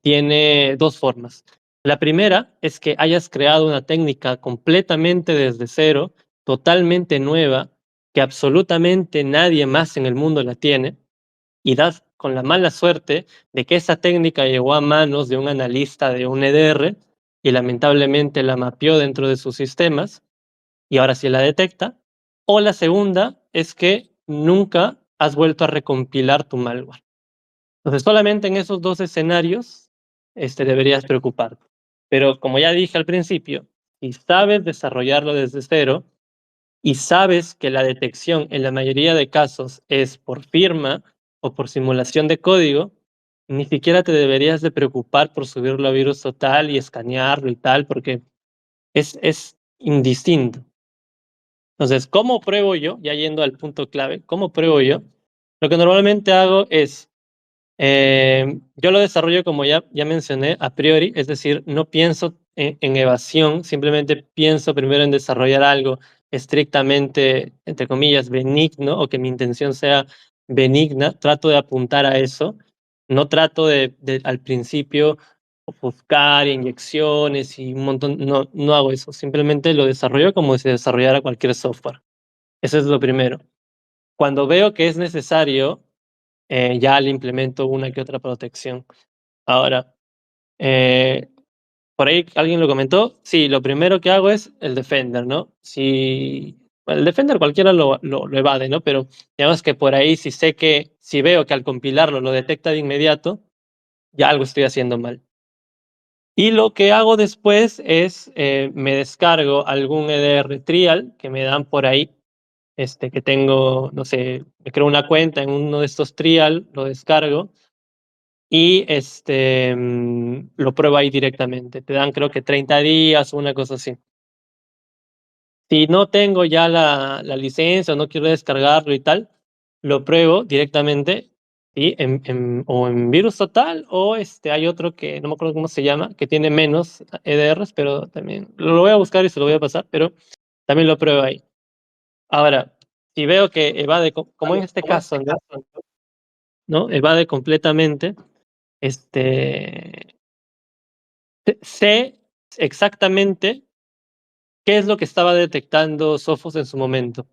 tiene dos formas. La primera es que hayas creado una técnica completamente desde cero, totalmente nueva, que absolutamente nadie más en el mundo la tiene, y das con la mala suerte de que esa técnica llegó a manos de un analista de un EDR y lamentablemente la mapeó dentro de sus sistemas y ahora sí la detecta. O la segunda es que nunca has vuelto a recompilar tu malware. Entonces, solamente en esos dos escenarios deberías preocuparte. Pero como ya dije al principio, si sabes desarrollarlo desde cero y sabes que la detección en la mayoría de casos es por firma o por simulación de código, ni siquiera te deberías de preocupar por subirlo a virus total y escanearlo y tal, porque es indistinto. Entonces, ¿cómo pruebo yo? Ya yendo al punto clave, ¿cómo pruebo yo? Lo que normalmente hago es, yo lo desarrollo como ya mencioné, a priori, es decir, no pienso en evasión, simplemente pienso primero en desarrollar algo estrictamente, entre comillas, benigno, o que mi intención sea benigna, trato de apuntar a eso, no trato al principio buscar inyecciones y un montón, no hago eso, simplemente lo desarrollo como si desarrollara cualquier software. Eso es lo primero. Cuando veo que es necesario, ya le implemento una que otra protección. Ahora, eh, por ahí alguien lo comentó, sí, lo primero que hago es el Defender, ¿no? Si, bueno, el Defender cualquiera lo evade, ¿no? Pero digamos que por ahí si veo que al compilarlo lo detecta de inmediato, ya algo estoy haciendo mal. Y lo que hago después es, me descargo algún EDR trial que me dan por ahí, que tengo, no sé, me creo una cuenta en uno de estos trial, lo descargo y lo pruebo ahí directamente. Te dan creo que 30 días o una cosa así. Si no tengo ya la licencia o no quiero descargarlo y tal, lo pruebo directamente, ¿sí? O en virus total o hay otro que no me acuerdo cómo se llama, que tiene menos EDRs, pero también lo voy a buscar y se lo voy a pasar, pero también lo pruebo ahí. Ahora, si veo que evade, como en este caso, ¿no? Evade completamente, este, sé exactamente qué es lo que estaba detectando Sophos en su momento.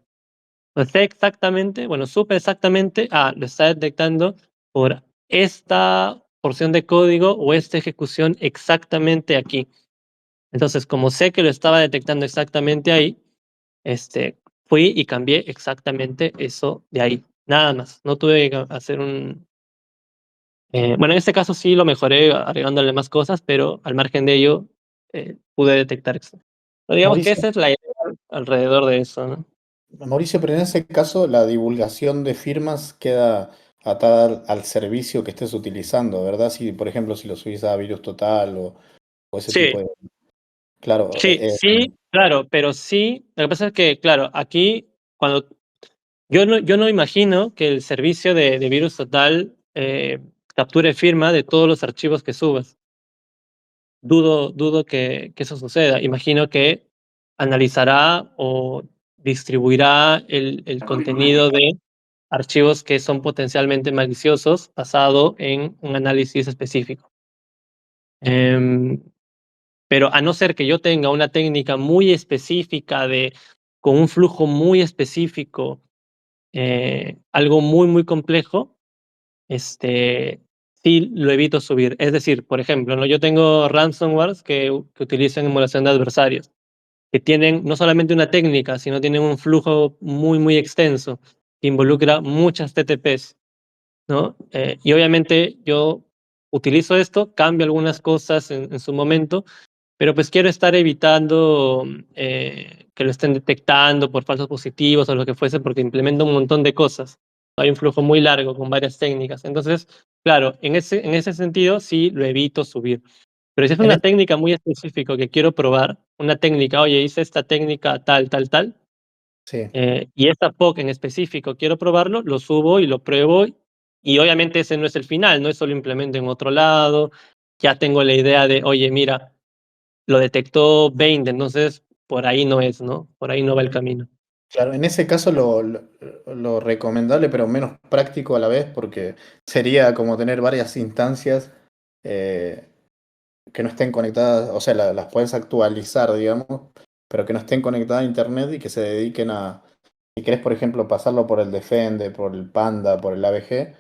Lo sé exactamente, bueno, supe exactamente, lo está detectando por esta porción de código o esta ejecución exactamente aquí. Entonces, como sé que lo estaba detectando exactamente ahí, fui y cambié exactamente eso de ahí, nada más. No tuve que hacer bueno, en este caso sí lo mejoré agregándole más cosas, pero al margen de ello, pude detectar eso. Pero digamos que
Mauricio,
esa es la idea alrededor de eso, ¿no?
Mauricio, pero en ese caso la divulgación de firmas queda atada al servicio que estés utilizando, ¿verdad? Si, por ejemplo, si lo subís a Virus Total o ese tipo
Sí,
de... Claro,
sí, sí, claro, pero sí, lo que pasa es que, claro, aquí cuando yo no imagino que el servicio de Virus Total capture firma de todos los archivos que subas. Dudo que eso suceda. Imagino que analizará o distribuirá el contenido de archivos que son potencialmente maliciosos basado en un análisis específico. Em, pero a no ser que yo tenga una técnica muy específica con un flujo muy específico, algo muy complejo, sí lo evito subir. Es decir, por ejemplo, ¿no? Yo tengo ransomwares que utilizan emulación de adversarios, que tienen no solamente una técnica, sino tienen un flujo muy extenso, que involucra muchas TTPs, ¿no? Y obviamente yo utilizo esto, cambio algunas cosas en su momento, pero pues quiero estar evitando que lo estén detectando por falsos positivos o lo que fuese, porque implemento un montón de cosas. Hay un flujo muy largo con varias técnicas. Entonces, claro, en ese sentido sí lo evito subir. Pero si es
en
una
es-
técnica muy específica que quiero probar, una técnica, oye, hice esta técnica tal,
sí,
y esta POC en específico quiero probarlo, lo subo y lo pruebo. Y obviamente ese no es el final, no es solo implemento en otro lado. Ya tengo la idea de, oye, mira, lo detectó 20, entonces por ahí no es, ¿no? Por ahí no va el camino.
claro, en ese caso lo recomendable, pero menos práctico a la vez, porque sería como tener varias instancias eh, que no estén conectadas, o sea, las puedes actualizar, digamos, pero que no estén conectadas a internet y que se dediquen a, si querés, por ejemplo, pasarlo por el Defende, por el Panda, por el AVG,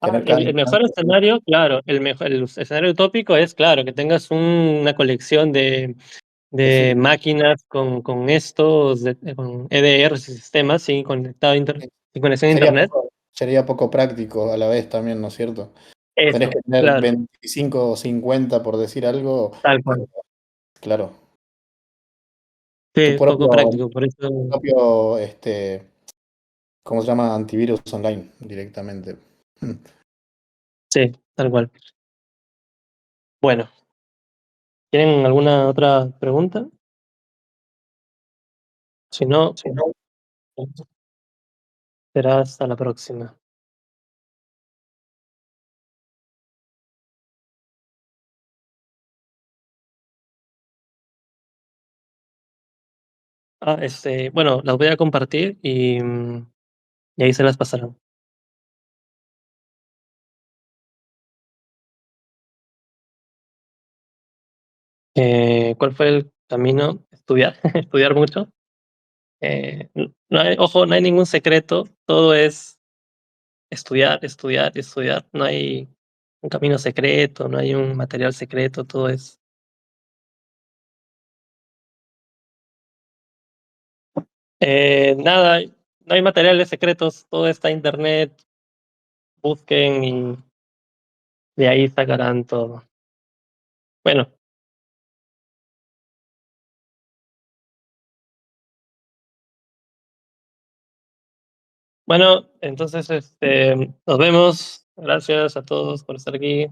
tener cada
El mejor
instancia.
escenario, claro, el escenario utópico es, claro, que tengas una colección de
Sí,
máquinas con estos, con EDRs y sistemas, sí, conectado sin conexión a internet.
sería poco práctico a la vez también, ¿no es cierto? Tenés
Eso,
que tener
claro,
25 o 50, por decir algo,
tal
eh,
cual.
claro, tu
Sí, poco
propio,
práctico, por eso,
propio, ¿cómo se llama? Antivirus online directamente.
sí, tal cual. Bueno, ¿tienen alguna otra pregunta? Si no,
Si no,
será hasta la próxima. Bueno, las voy a compartir y ahí se las pasarán. ¿Cuál fue el camino? Estudiar, estudiar mucho. No hay, ojo, no hay ningún secreto, todo es estudiar. No hay un camino secreto, no hay un material secreto, todo es. Nada, no hay materiales secretos, todo está en internet, busquen y de ahí sacarán todo. Bueno, bueno, entonces nos vemos. Gracias a todos por estar aquí.